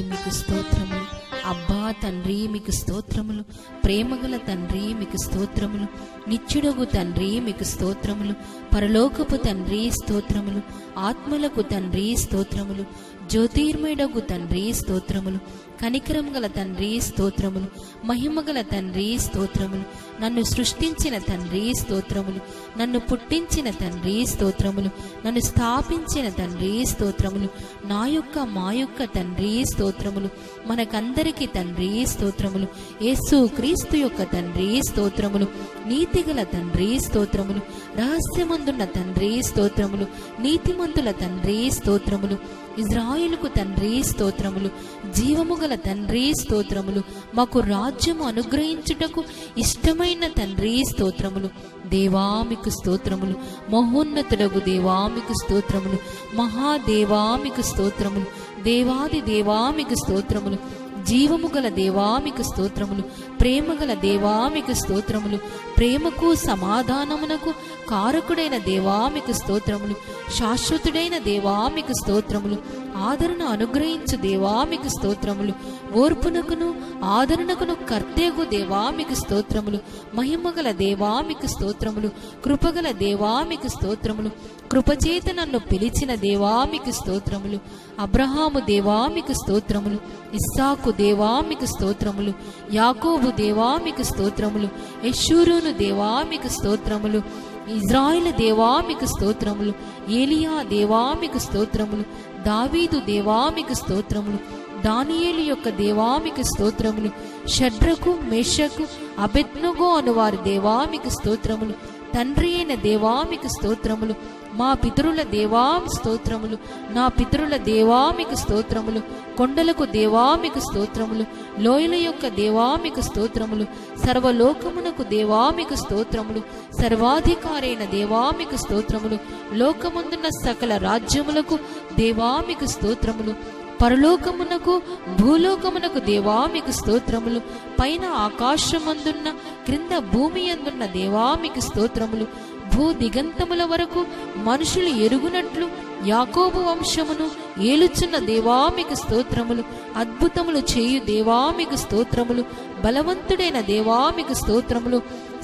మీకు స్తోత్రములు. అబ్బా తండ్రి మీకు స్తోత్రములు. ప్రేమగల తండ్రి మీకు స్తోత్రములు. నిత్యుడగు తండ్రి మీకు స్తోత్రములు. పరలోకపు తండ్రి స్తోత్రములు. ఆత్మలకు తండ్రి స్తోత్రములు. జ్యోతిర్మయుడగు తండ్రి స్తోత్రములు. కనికరం గల తండ్రి స్తోత్రములు. మహిమగల తండ్రి స్తోత్రములు. నన్ను సృష్టించిన తండ్రి స్తోత్రములు. నన్ను పుట్టించిన తండ్రి స్తోత్రములు. నన్ను స్థాపించిన తండ్రి స్తోత్రములు. నా యొక్క మా యొక్క తండ్రి స్తోత్రములు. మనకందరికి తండ్రి స్తోత్రములు. యేసు క్రీస్తు యొక్క తండ్రి స్తోత్రములు. నీతిగల తండ్రి స్తోత్రములు. రహస్యమందున్న తండ్రి స్తోత్రములు. నీతిమంతుల తండ్రి స్తోత్రములు. ఇజ్రాయేలుకు తండ్రి స్తోత్రములు. జీవము గల తండ్రి స్తోత్రములు. మాకు రాజ్యము అనుగ్రహించుటకు ఇష్టమైన తండ్రి స్తోత్రములు. దేవా మీకు స్తోత్రములు. మహోన్నతుడగు దేవా మీకు స్తోత్రములు. మహాదేవా మీకు స్తోత్రములు. దేవాది దేవా మీకు స్తోత్రములు. జీవము గల దేవా మీకు స్తోత్రములు. ప్రేమగల దేవా మీకు స్తోత్రములు. ప్రేమకు సమాధానమునకు కారకుడైన దేవా మీకు స్తోత్రములు. శాశ్వతుడైన దేవా మీకు స్తోత్రములు. ఆదరణ అనుగ్రహించు దేవా మీకు స్తోత్రములు. ఓర్పునకును ఆదరణకును కర్తేగు దేవా మీకు స్తోత్రములు. మహిమగల దేవా మీకు స్తోత్రములు. కృపగల దేవా మీకు స్తోత్రములు. కృపచేత నన్ను పిలిచిన దేవా మీకు స్తోత్రములు. అబ్రహాము దేవా మీకు స్తోత్రములు. ఇస్సాకు దేవా మీకు స్తోత్రములు. యాకోబు దేవా మీకు స్తోత్రములు. యెషూరును దేవా మీకు స్తోత్రములు. ఇజ్రాయేలు దేవా మీకు స్తోత్రములు. ఏలియా దేవా మీకు స్తోత్రములు. దావీదు దేవా మీకు స్తోత్రములు. దానియేలు యొక్క దేవా మీకు స్తోత్రములు. షడ్రకు మేషకు అబేద్నెగో అను వారి దేవా మీకు స్తోత్రములు. తండ్రి అయిన దేవా మీకు స్తోత్రములు. మా పితరుల దేవా స్తోత్రములు. నా పితరుల దేవా మీకు స్తోత్రములు. కొండలకు దేవా మీకు స్తోత్రములు. లోయల యొక్క దేవా మీకు స్తోత్రములు. సర్వలోకమునకు దేవా మీకు స్తోత్రములు. సర్వాధికారైన దేవా మీకు స్తోత్రములు. లోకమందున్న సకల రాజ్యములకు దేవా మీకు స్తోత్రములు. పరలోకమునకు భూలోకమునకు దేవా మీకు స్తోత్రములు. పైన ఆకాశమందున్న క్రింద భూమి అందున్న దేవా మీకు స్తోత్రములు. భూ దిగంతముల వరకు మనుషులు ఎరుగునట్లు యాకోబు వంశమును ఏలుచున్న దేవా మీకు స్తోత్రములు. అద్భుతములు చేయు దేవా మీకు స్తోత్రములు. బలవంతుడైన దేవా మీకు స్తోత్రములు.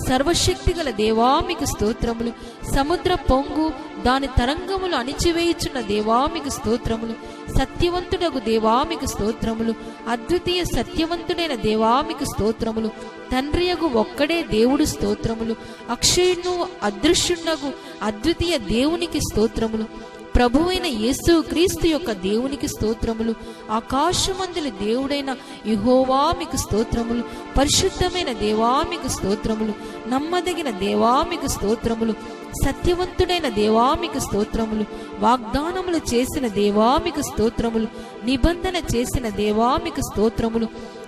సర్వశక్తి గల దేవా మీకు స్తోత్రములు. సముద్ర పొంగు దాని తరంగములు అణిచివేయుచున్న దేవా మీకు స్తోత్రములు. సత్యవంతుడగు దేవా మీకు స్తోత్రములు. అద్వితీయ సత్యవంతుడైన దేవా మీకు స్తోత్రములు. తండ్రియగు ఒక్కడే దేవుడు స్తోత్రములు. అక్షయును అదృశ్యునగు అద్వితీయ దేవునికి స్తోత్రములు. ప్రభువైన యేసు క్రీస్తు యొక్క దేవునికి స్తోత్రములు. ఆకాశమందుల దేవుడైన యెహోవా మీకు స్తోత్రములు. పరిశుద్ధమైన దేవా మీకు స్తోత్రములు. నమ్మదగిన దేవా మీకు స్తోత్రములు. సత్యవంతుడైన దేవా మీకు స్తోత్రములు. వాగ్దానములు చేసిన దేవా మీకు స్తోత్రములు. నిబంధన చేసిన దేవా మీకు స్తోత్రములు.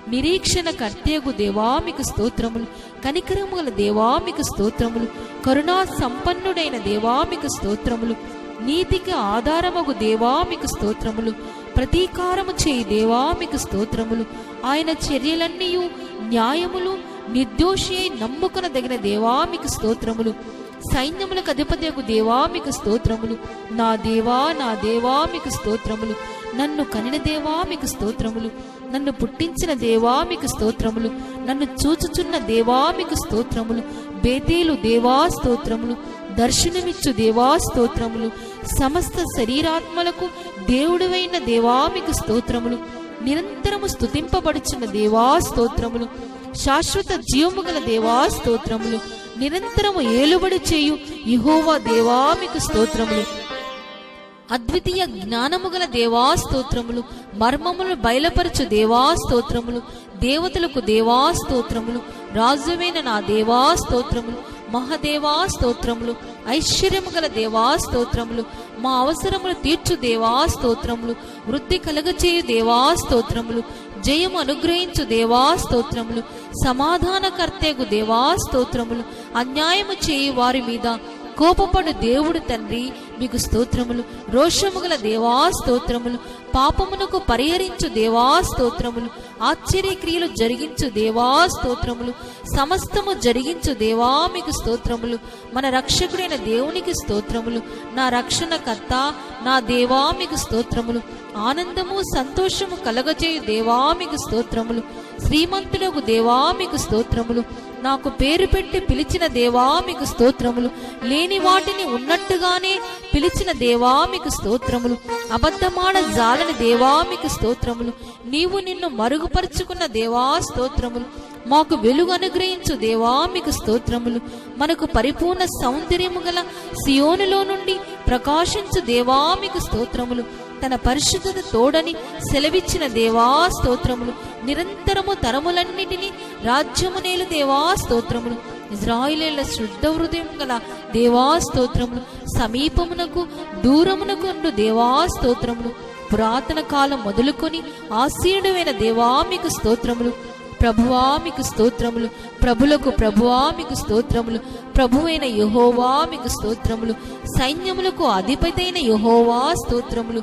నిరీక్షణ కర్తేగు దేవా మీకు స్తోత్రములు. కనికరము గల దేవా మీకు స్తోత్రములు. కరుణా సంపన్నుడైన దేవా మీకు స్తోత్రములు. నీతికి ఆధారమగు దేవా మీకు స్తోత్రములు. ప్రతీకారము చేయి దేవా మీకు స్తోత్రములు. ఆయన చర్యలన్నీ న్యాయములు. నిర్దోషి అయి నమ్ముకొనదగిన దేవా మీకు స్తోత్రములు. సైన్యములకు అధిపతియగు దేవా మీకు స్తోత్రములు. నా దేవా మీకు స్తోత్రములు. నన్ను కనిన దేవా మీకు స్తోత్రములు. నన్ను పుట్టించిన దేవా మీకు స్తోత్రములు. నన్ను చూచుచున్న దేవా మీకు స్తోత్రములు. బేతేలు దేవా స్తోత్రములు. దర్శనమిచ్చు దేవా స్తోత్రములు. సమస్త శరీరాత్మలకు దేవుడివైన దేవా మీకు స్తోత్రములు. నిరంతరము స్తుతింపబడుచున్న దేవా స్తోత్రములు. శాశ్వత జీవము గల దేవా స్తోత్రములు. నిరంతరము ఏలుబడి చేయు యెహోవా దేవా మీకు స్తోత్రములు. అద్వితీయ జ్ఞానము గల దేవా స్తోత్రములు. మర్మములు బయలుపరచు దేవా స్తోత్రములు. దేవతలకు దేవా స్తోత్రములు. రాజువైన నా దేవా స్తోత్రములు. మహాదేవా స్తోత్రములు. ఐశ్వర్యము గల దేవా స్తోత్రములు. మా అవసరములు తీర్చు దేవా స్తోత్రములు. వృద్ధి కలగచేయు దేవా స్తోత్రములు. జయము అనుగ్రహించు దేవా స్తోత్రములు. సమాధానకర్తేగు దేవా స్తోత్రములు. అన్యాయము చేయు వారి మీద కోపపడు దేవుడు తండ్రి మీకు స్తోత్రములు. రోషము గల దేవా స్తోత్రములు. పాపమునకు పరిహరించు దేవా స్తోత్రములు. ఆశ్చర్యక్రియలు జరిగించు దేవా స్తోత్రములు. సమస్తము జరిగించు దేవా మీకు స్తోత్రములు. మన రక్షకుడైన దేవునికి స్తోత్రములు. నా రక్షణకర్త నా దేవా మీకు స్తోత్రములు. ఆనందము సంతోషము కలగజేయు దేవా మీకు స్తోత్రములు. శ్రీమంతులకు దేవా మీకు స్తోత్రములు. నాకు పేరు పెట్టి పిలిచిన దేవా మీకు స్తోత్రములు. లేని వాటిని ఉన్నట్టుగానే పిలిచిన దేవా మీకు స్తోత్రములు. అబద్ధమాడ జాలని దేవా మీకు స్తోత్రములు. నీవు నిన్ను మరుగుపరుచుకున్న దేవా స్తోత్రములు. మాకు వెలుగు అనుగ్రహించు దేవా మీకు స్తోత్రములు. మనకు పరిపూర్ణ సౌందర్యము గల సియోనులో నుండి ప్రకాశించు దేవా మీకు స్తోత్రములు. తన పరిశుద్ధత తోడని సెలవిచ్చిన దేవా స్తోత్రములు. నిరంతరము తరములన్నిటినీ రాజ్యమునేలు దేవా స్తోత్రములు. ఇజ్రాయేలీయుల శుద్ధ హృదయం గల దేవా స్తోత్రములు. సమీపమునకు దూరమునకు ఉండు దేవా స్తోత్రములు. పురాతన కాలం మొదలుకొని ఆసీనుడైన దేవా మీకు స్తోత్రములు. ప్రభువా మీకు స్తోత్రములు. ప్రభులకు ప్రభువా మీకు స్తోత్రములు. ప్రభువైన యెహోవా మీకు స్తోత్రములు. సైన్యములకు అధిపతైన యెహోవా స్తోత్రములు.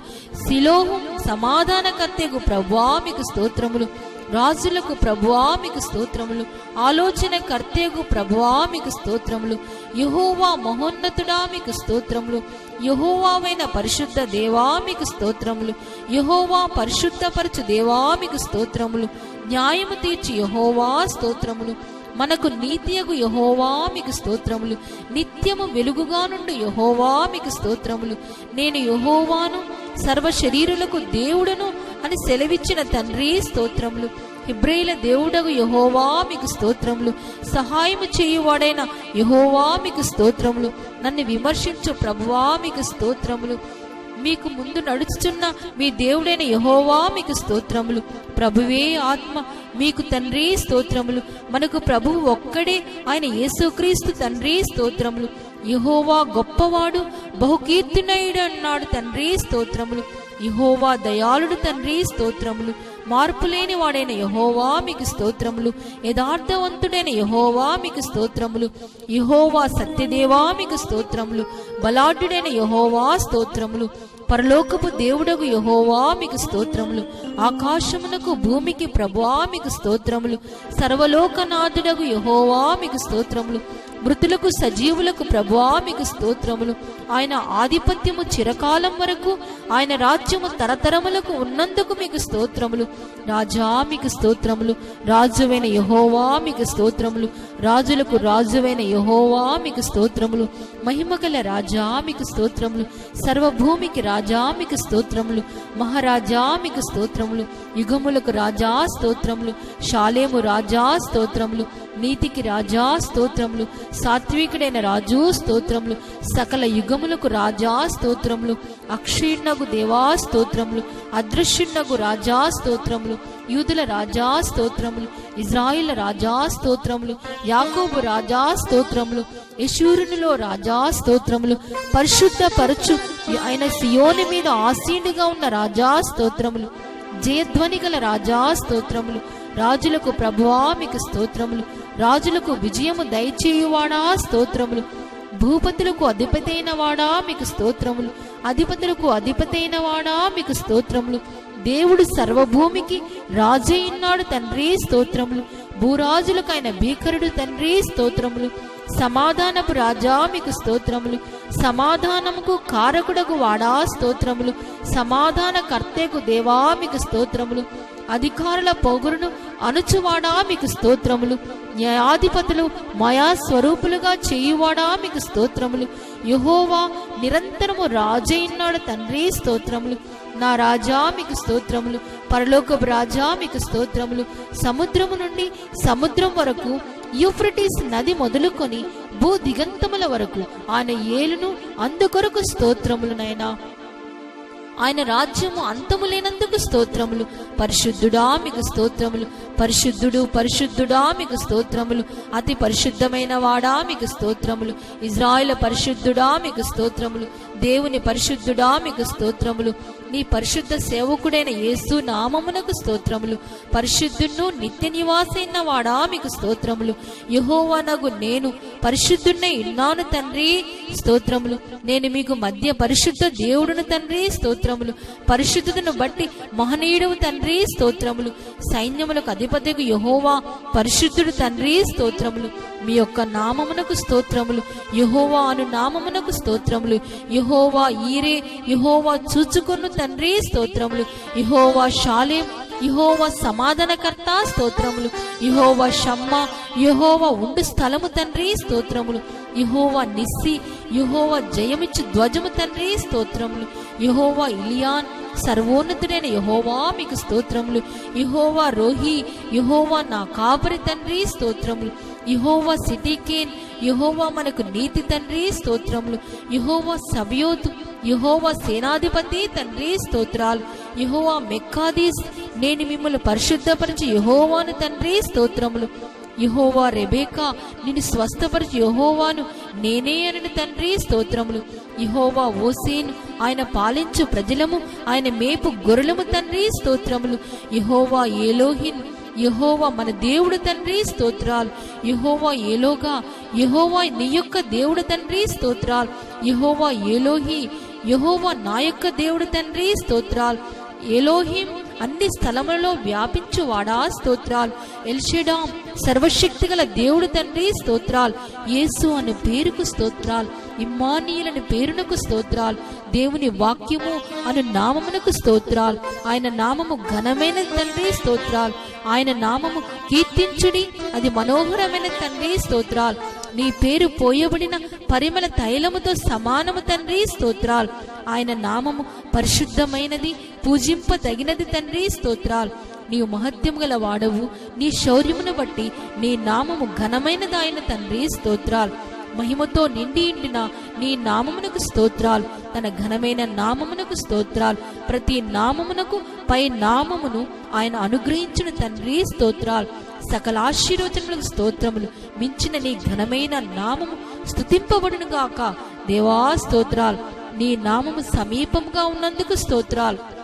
సిలోహు సమాధానకర్తకు ప్రభువా మీకు స్తోత్రములు. రాజులకు ప్రభువా మీకు స్తోత్రములు. ఆలోచన కర్తకు ప్రభువా మీకు స్తోత్రములు. యెహోవా మహోన్నతుడా మీకు స్తోత్రములు. యెహోవావైన పరిశుద్ధ దేవా మీకు స్తోత్రములు. యెహోవా పరిశుద్ధపరచు దేవా మీకు స్తోత్రములు. న్యాయము తీర్చి యెహోవా స్తోత్రములు. మనకు నీతియగు యెహోవా మీకు స్తోత్రములు. నిత్యము వెలుగుగా నుండి యెహోవా మీకు స్తోత్రములు. నేను యెహోవాను సర్వ శరీరులకు దేవుడను అని సెలవిచ్చిన తండ్రి స్తోత్రములు. హెబ్రేయుల దేవుడగు యెహోవా మీకు స్తోత్రములు. సహాయము చేయువాడైన యెహోవా మీకు స్తోత్రములు. నన్ను విమర్శించు ప్రభువా మీకు స్తోత్రములు. మీకు ముందు నడుచుచున్న మీ దేవుడైన యెహోవా మీకు స్తోత్రములు. ప్రభువే ఆత్మ మీకు తండ్రి స్తోత్రములు. మనకు ప్రభువు ఒక్కడే, ఆయన యేసుక్రీస్తు తండ్రి స్తోత్రములు. యెహోవా గొప్పవాడు, బహుకీర్తినయుడు అన్నాడు తండ్రి స్తోత్రములు. యెహోవా దయాళుడు తండ్రి స్తోత్రములు. మార్పులేని వాడైన యెహోవా మీకు స్తోత్రములు. యథార్థవంతుడైన యెహోవా మీకు స్తోత్రములు. యెహోవా సత్యదేవా మీకు స్తోత్రములు. బలాఢ్యుడైన యెహోవా స్తోత్రములు. పరలోకపు దేవుడగు యెహోవా మీకు స్తోత్రములు. ఆకాశమునకు భూమికి ప్రభువా మీకు స్తోత్రములు. సర్వలోకనాథుడగు యెహోవా మీకు స్తోత్రములు. మృతులకు సజీవులకు ప్రభువా మీకు స్తోత్రములు. ఆయన ఆధిపత్యము చిరకాలం వరకు, ఆయన రాజ్యము తరతరములకు ఉన్నందుకు మీకు స్తోత్రములు. రాజా మీకు స్తోత్రములు. రాజువైన యెహోవా మీకు స్తోత్రములు. రాజులకు రాజువైన యెహోవా మీకు స్తోత్రములు. మహిమగల రాజా మీకు స్తోత్రములు. సర్వభూమికి రాజా మీకు స్తోత్రములు. మహారాజా మీకు స్తోత్రములు. యుగములకు రాజా స్తోత్రములు. షాలేము రాజా స్తోత్రములు. నీతికి రాజా స్తోత్రములు. సాత్వికుడైన రాజు స్తోత్రములు. సకల యుగములకు రాజా స్తోత్రములు. అక్షీణగు దేవా స్తోత్రములు. అదృశ్యునగు రాజా స్తోత్రములు. యూదుల రాజా స్తోత్రములు. ఇజ్రాయిల్ రాజా స్తోత్రములు. యాకోబు రాజా స్తోత్రములు. యెషూరునిలో రాజా స్తోత్రములు. పరిశుద్ధ పరచు ఆయన సియోను మీద ఆసీనుగా ఉన్న రాజా స్తోత్రములు. జయధ్వని గల రాజా స్తోత్రములు. రాజులకు ప్రభువా మీకు స్తోత్రములు. రాజులకు విజయము దయచేయువాడా స్తోత్రములు. భూపతులకు అధిపతైన వాడా మీకు స్తోత్రములు. అధిపతులకు అధిపతైన వాడా మీకు స్తోత్రములు. దేవుడు సర్వభూమికి రాజయ్యున్నాడు తండ్రి స్తోత్రములు. భూరాజులకు ఆయన భీకరుడు తండ్రి స్తోత్రములు. సమాధానపు రాజా మీకు స్తోత్రములు. సమాధానముకు కారకుడకు వాడా స్తోత్రములు. సమాధాన కర్తకు దేవా మీకు స్తోత్రములు. అధికారుల పొగురును అణుచువాడా మీకు స్తోత్రములు. న్యాయాధిపతులు మాయా స్వరూపులుగా చేయువాడా మీకు స్తోత్రములు. యెహోవా నిరంతరము రాజయ్యున్నాడు తండ్రి స్తోత్రములు. నా రాజా మీకు స్తోత్రములు. పరలోకపు రాజా మీకు స్తోత్రములు. సముద్రము నుండి సముద్రం వరకు, యూఫ్రటీస్ నది మొదలుకొని భూ దిగంతముల వరకు ఆయన ఏలును అందుకొరకు స్తోత్రములు. నైనా ఆయన రాజ్యము అంతము లేనందుకు స్తోత్రములు. పరిశుద్ధుడా మీకు స్తోత్రములు. పరిశుద్ధుడు పరిశుద్ధుడా మీకు స్తోత్రములు. అతి పరిశుద్ధమైన వాడా మీకు స్తోత్రములు. ఇజ్రాయేలు పరిశుద్ధుడా మీకు స్తోత్రములు. దేవుని పరిశుద్ధుడా మీకు స్తోత్రములు. నీ పరిశుద్ధ సేవకుడైన యేసు నామమునకు స్తోత్రములు. పరిశుద్ధును నిత్య నివాసైన వాడా మీకు స్తోత్రములు. యెహోవానగు నేను పరిశుద్ధున్నై ఉన్నాను తండ్రి స్తోత్రములు. నేను మీకు మధ్య పరిశుద్ధ దేవుడును తండ్రి స్తోత్రములు. పరిశుద్ధతను బట్టి మహనీయుడవు తండ్రి స్తోత్రములు. సైన్యములకు అధిపతికి యెహోవా పరిశుద్ధుడు తండ్రి స్తోత్రములు. మీ యొక్క నామమునకు స్తోత్రములు. యెహోవా అను నామమునకు స్తోత్రములు. యెహోవా ఈరే, యెహోవా చూచుకొను తండ్రి స్తోత్రములు. యెహోవా షాలేం, యెహోవా సమాధానకర్త స్తోత్రములు. యెహోవా షమ్మా, యెహోవా ఉండు స్థలము తండ్రి స్తోత్రములు. యెహోవా నిస్సి, యెహోవా జయమిచ్చు ధ్వజము తండ్రి స్తోత్రములు. యెహోవా ఇలియాన్, సర్వోన్నతుడైన యెహోవా మీకు స్తోత్రములు. యెహోవా రోహి, యెహోవా నా కాపరి తండ్రి స్తోత్రములు. యెహోవా సిటికేన్, యెహోవా మనకు నీతి తండ్రి స్తోత్రములు. యెహోవా సబయోతు, యెహోవా సేనాధిపతి తండ్రి స్తోత్రాలు. యెహోవా మెక్కాదీస్, నేను మిమ్మల్ని పరిశుద్ధపరిచి యెహోవాను తండ్రి స్తోత్రములు. యెహోవా రెబేకా, నిన్ను స్వస్థపరిచి యెహోవాను నేనే అని తండ్రి స్తోత్రములు. యెహోవా ఓసేను, ఆయన పాలించు ప్రజలము, ఆయన మేపు గొర్రెలము తండ్రి స్తోత్రములు. యెహోవా ఏలోహిన్, యెహోవా మన దేవుడు తండ్రి స్తోత్రాలు. యెహోవా ఏలోగా, యెహోవా నీ యొక్క దేవుడు తండ్రి స్తోత్రాలు. యెహోవా ఏలోహి, యెహోవా నా యొక్క దేవుడు తండ్రి స్తోత్రాలు. ఎలోహిం, అన్ని స్థలములలో వ్యాపించువాడా స్తోత్రాలు. ఎల్షెడాం, సర్వశక్తి గల దేవుడు తండ్రి స్తోత్రాలు. యేసు అనే పేరుకు స్తోత్రాలు. ఇమ్మానీయుల్ అనే పేరునకు స్తోత్రాలు. దేవుని వాక్యము అను నామమునకు స్తోత్రాలు. ఆయన నామము ఘనమైన తండ్రి స్తోత్రాలు. ఆయన నామము కీర్తించుడి, అది మనోహరమైన తండ్రి స్తోత్రాలు. నీ పేరు పోయబడిన పరిమళ తైలముతో సమానము తండ్రి స్తోత్రాలు. ఆయన నామము పరిశుద్ధమైనది, పూజింపదగినది తండ్రి స్తోత్రాలు. నీవు మహత్యము గల వాడవు, నీ శౌర్యమును బట్టి నీ నామము ఘనమైనదాయన తండ్రి స్తోత్రాలు. మహిమతో నిండి ఉండిన నీ నామమునకు స్తోత్రాలు. తన ఘనమైన నామమునకు స్తోత్రాలు. ప్రతి నామమునకు పై నామమును ఆయన అనుగ్రహించిన తండ్రి స్తోత్రాలు. సకల ఆశీర్వచనములకు స్తోత్రములు. మించిన నీ ఘనమైన నామము స్తుతింపబడును గాక. దేవా స్తోత్రాలు. నీ నామము సమీపంగా ఉన్నందుకు స్తోత్రాలు.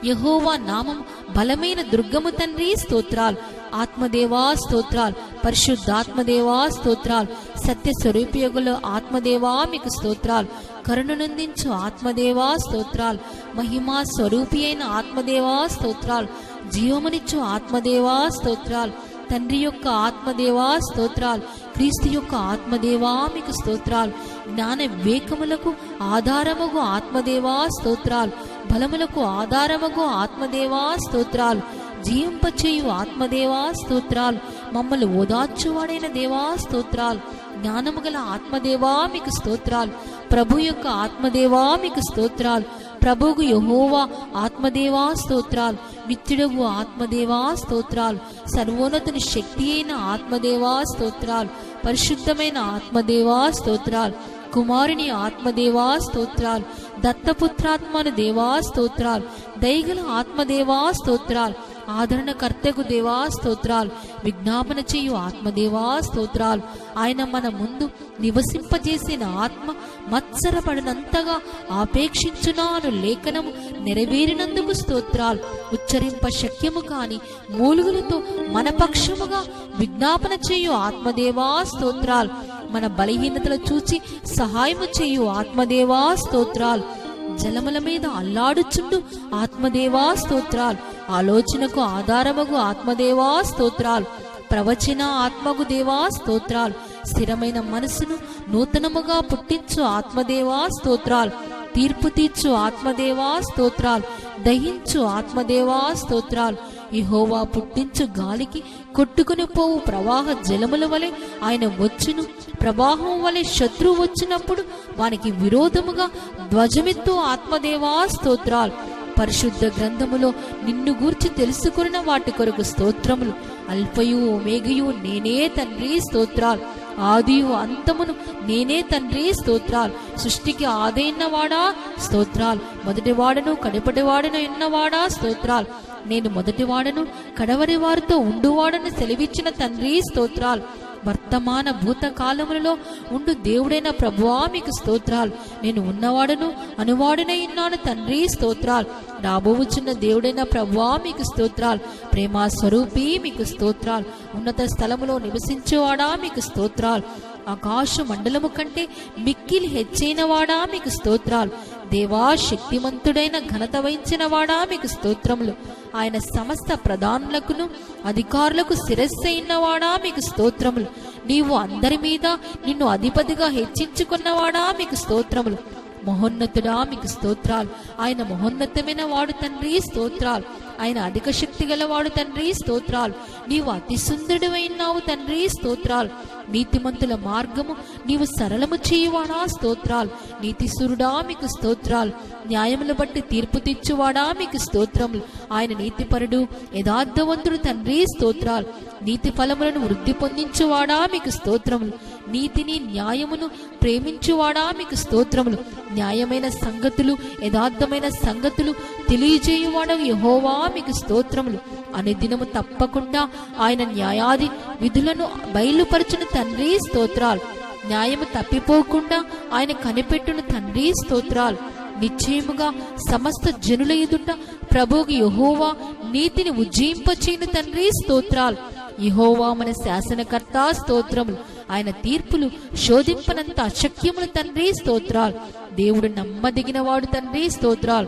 యెహోవా నామము బలమైన దుర్గము తండ్రి స్తోత్రాలు. ఆత్మదేవా స్తోత్రాలు. పరిశుద్ధాత్మదేవా స్తోత్రాలు. సత్య స్వరూపియగుల ఆత్మదేవా మీకు స్తోత్రాలు. కరుణనందించు ఆత్మదేవా స్తోత్రాలు. మహిమా స్వరూపి అయిన ఆత్మదేవా స్తోత్రాలు. జీవమునిచ్చు ఆత్మదేవా స్తోత్రాలు. తండ్రి యొక్క ఆత్మదేవా స్తోత్రాలు. క్రీస్తు యొక్క ఆత్మదేవా మీకు స్తోత్రాలు. జ్ఞాన వివేకములకు ఆధారముగు ఆత్మదేవా స్తోత్రాలు. బలములకు ఆధారముగు ఆత్మదేవా స్తోత్రాలు. జీవింపచేయు ఆత్మదేవా స్తోత్రాలు. మమ్మల్ని ఓదార్చువాడైన దేవా స్తోత్రాలు. జ్ఞానము గల ఆత్మదేవా మీకు స్తోత్రాలు. ప్రభు యొక్క ఆత్మదేవా మీకు స్తోత్రాలు. ప్రభువుకు యెహోవా ఆత్మదేవా స్తోత్రాలు. నిత్యుడగు ఆత్మదేవా స్తోత్రాలు. సర్వోన్నతుని శక్తి అయిన ఆత్మదేవా స్తోత్రాలు. పరిశుద్ధమైన ఆత్మదేవా స్తోత్రాలు. కుమారుని ఆత్మదేవా స్తోత్రాలు. దత్తపుత్రాత్మను దేవా స్తోత్రాలు. దయగల ఆత్మదేవా స్తోత్రాలు. ఆదరణకర్తకు దేవా స్తోత్రాలు. విజ్ఞాపన చేయు ఆత్మదేవా స్తోత్రాలు. ఆయన మన ముందు నివసింపజేసిన ఆత్మ మత్సరపడినంతగా ఆపేక్షించునాను లేఖనము నెరవేరినందుకు స్తోత్రాలు. ఉచ్చరింప శక్యము కాని మూలుగులతో మన పక్షముగా విజ్ఞాపన చేయు ఆత్మదేవా స్తోత్రాలు. మన బలహీనతలు చూచి సహాయము చేయు ఆత్మదేవా స్తోత్రాలు. జలముల మీద అల్లాడుచుండు ఆత్మదేవా స్తోత్రాలు. ఆలోచనకు ఆధారమగు ఆత్మదేవా స్తోత్రాలు. ప్రవచన ఆత్మగు దేవా స్తోత్రాలు. స్థిరమైన మనసును నూతనముగా పుట్టించు ఆత్మదేవా స్తోత్రాలు. తీర్పు తీర్చు ఆత్మదేవా స్తోత్రాలు. దహించు ఆత్మదేవా స్తోత్రాలు. యెహోవా పుట్టించు గాలికి కొట్టుకుని పోవు ప్రవాహ జలముల వలె ఆయన వచ్చును. ప్రవాహం వలె శత్రువు వచ్చినప్పుడు వానికి విరోధముగా ధ్వజమెత్తు ఆత్మదేవా స్తోత్రాలు. పరిశుద్ధ గ్రంథములో నిన్ను గూర్చి తెలుసుకున్న వాటి కొరకు స్తోత్రములు. అల్ఫయు ఓమేగయు నేనే తండ్రి స్తోత్రాలు. ఆదియు అంతమును నేనే తండ్రి స్తోత్రాలు. సృష్టికి ఆదైనవాడా స్తోత్రాలు. మొదటివాడను కడపటివాడను ఉన్నవాడా స్తోత్రాలు. నేను మొదటివాడను కడవరి వారితో ఉండువాడని సెలవిచ్చిన తండ్రి స్తోత్రాలు. వర్తమాన భూత కాలములలో ఉండు దేవుడైన ప్రభువా మీకు స్తోత్రాలు. నేను ఉన్నవాడును అనువాడునై ఉన్నాను తండ్రి స్తోత్రాలు. రాబోవుచున్న దేవుడైన ప్రభువా మీకు స్తోత్రాలు. ప్రేమ స్వరూపి మీకు స్తోత్రాలు. ఉన్నత స్థలములో నివసించేవాడా మీకు స్తోత్రాలు. ఆకాశ మండలము కంటే మిక్కిలి హెచ్చైన వాడా మీకు స్తోత్రాలు. దేవా, శక్తిమంతుడైన ఘనత వహించిన వాడా మీకు స్తోత్రములు. ఆయన సమస్త ప్రధానులకును అధికారులకు శిరస్సైన వాడా మీకు స్తోత్రములు. నీవు అందరి మీద నిన్ను అధిపతిగా హెచ్చించుకున్నవాడా మీకు స్తోత్రములు. మహోన్నతుడా మీకు స్తోత్రాలు. ఆయన మహోన్నతమైన వాడు తండ్రి స్తోత్రాలు. ఆయన అధిక శక్తి గలవాడు తండ్రి స్తోత్రాలు. నీవు అతి సుందరుడైనావు తండ్రి స్తోత్రాలు. నీతిమంతుల మార్గము నీవు సరళము చేయువాడా స్తోత్రాలు. నీతిసురుడా మీకు స్తోత్రాలు. న్యాయములు బట్టి తీర్పు తెచ్చువాడా మీకు స్తోత్రములు. ఆయన నీతిపరుడు యథార్థవంతుడు తండ్రి స్తోత్రాలు. నీతి ఫలములను వృద్ధి పొందించువాడా మీకు స్తోత్రములు. నీతిని న్యాయమును ప్రేమించువాడా మీకు స్తోత్రములు. న్యాయమైన సంగతులు యథార్థమైన సంగతులు తెలియజేయువాడా యెహోవా మీకు స్తోత్రములు. అనే దినము తప్పకుండా ఆయన న్యాయాది విధులను బయలుపరచును తండ్రి స్తోత్రాలు. న్యాయము తప్పిపోకుండా ఆయన కనిపెట్టును తండ్రి స్తోత్రాలు. నిశ్చయముగా సమస్త జనుల ఎదుట ప్రభువు యెహోవా నీతిని ఉజ్జీంపచేయును తండ్రి స్తోత్రాలు. యెహోవా మన శాసనకర్త స్తోత్రములు. ఆయన తీర్పులు శోధింపనంత అశక్యములు తండ్రి స్తోత్రాలు. దేవుడు నమ్మదగిన వాడు తండ్రి స్తోత్రాలు.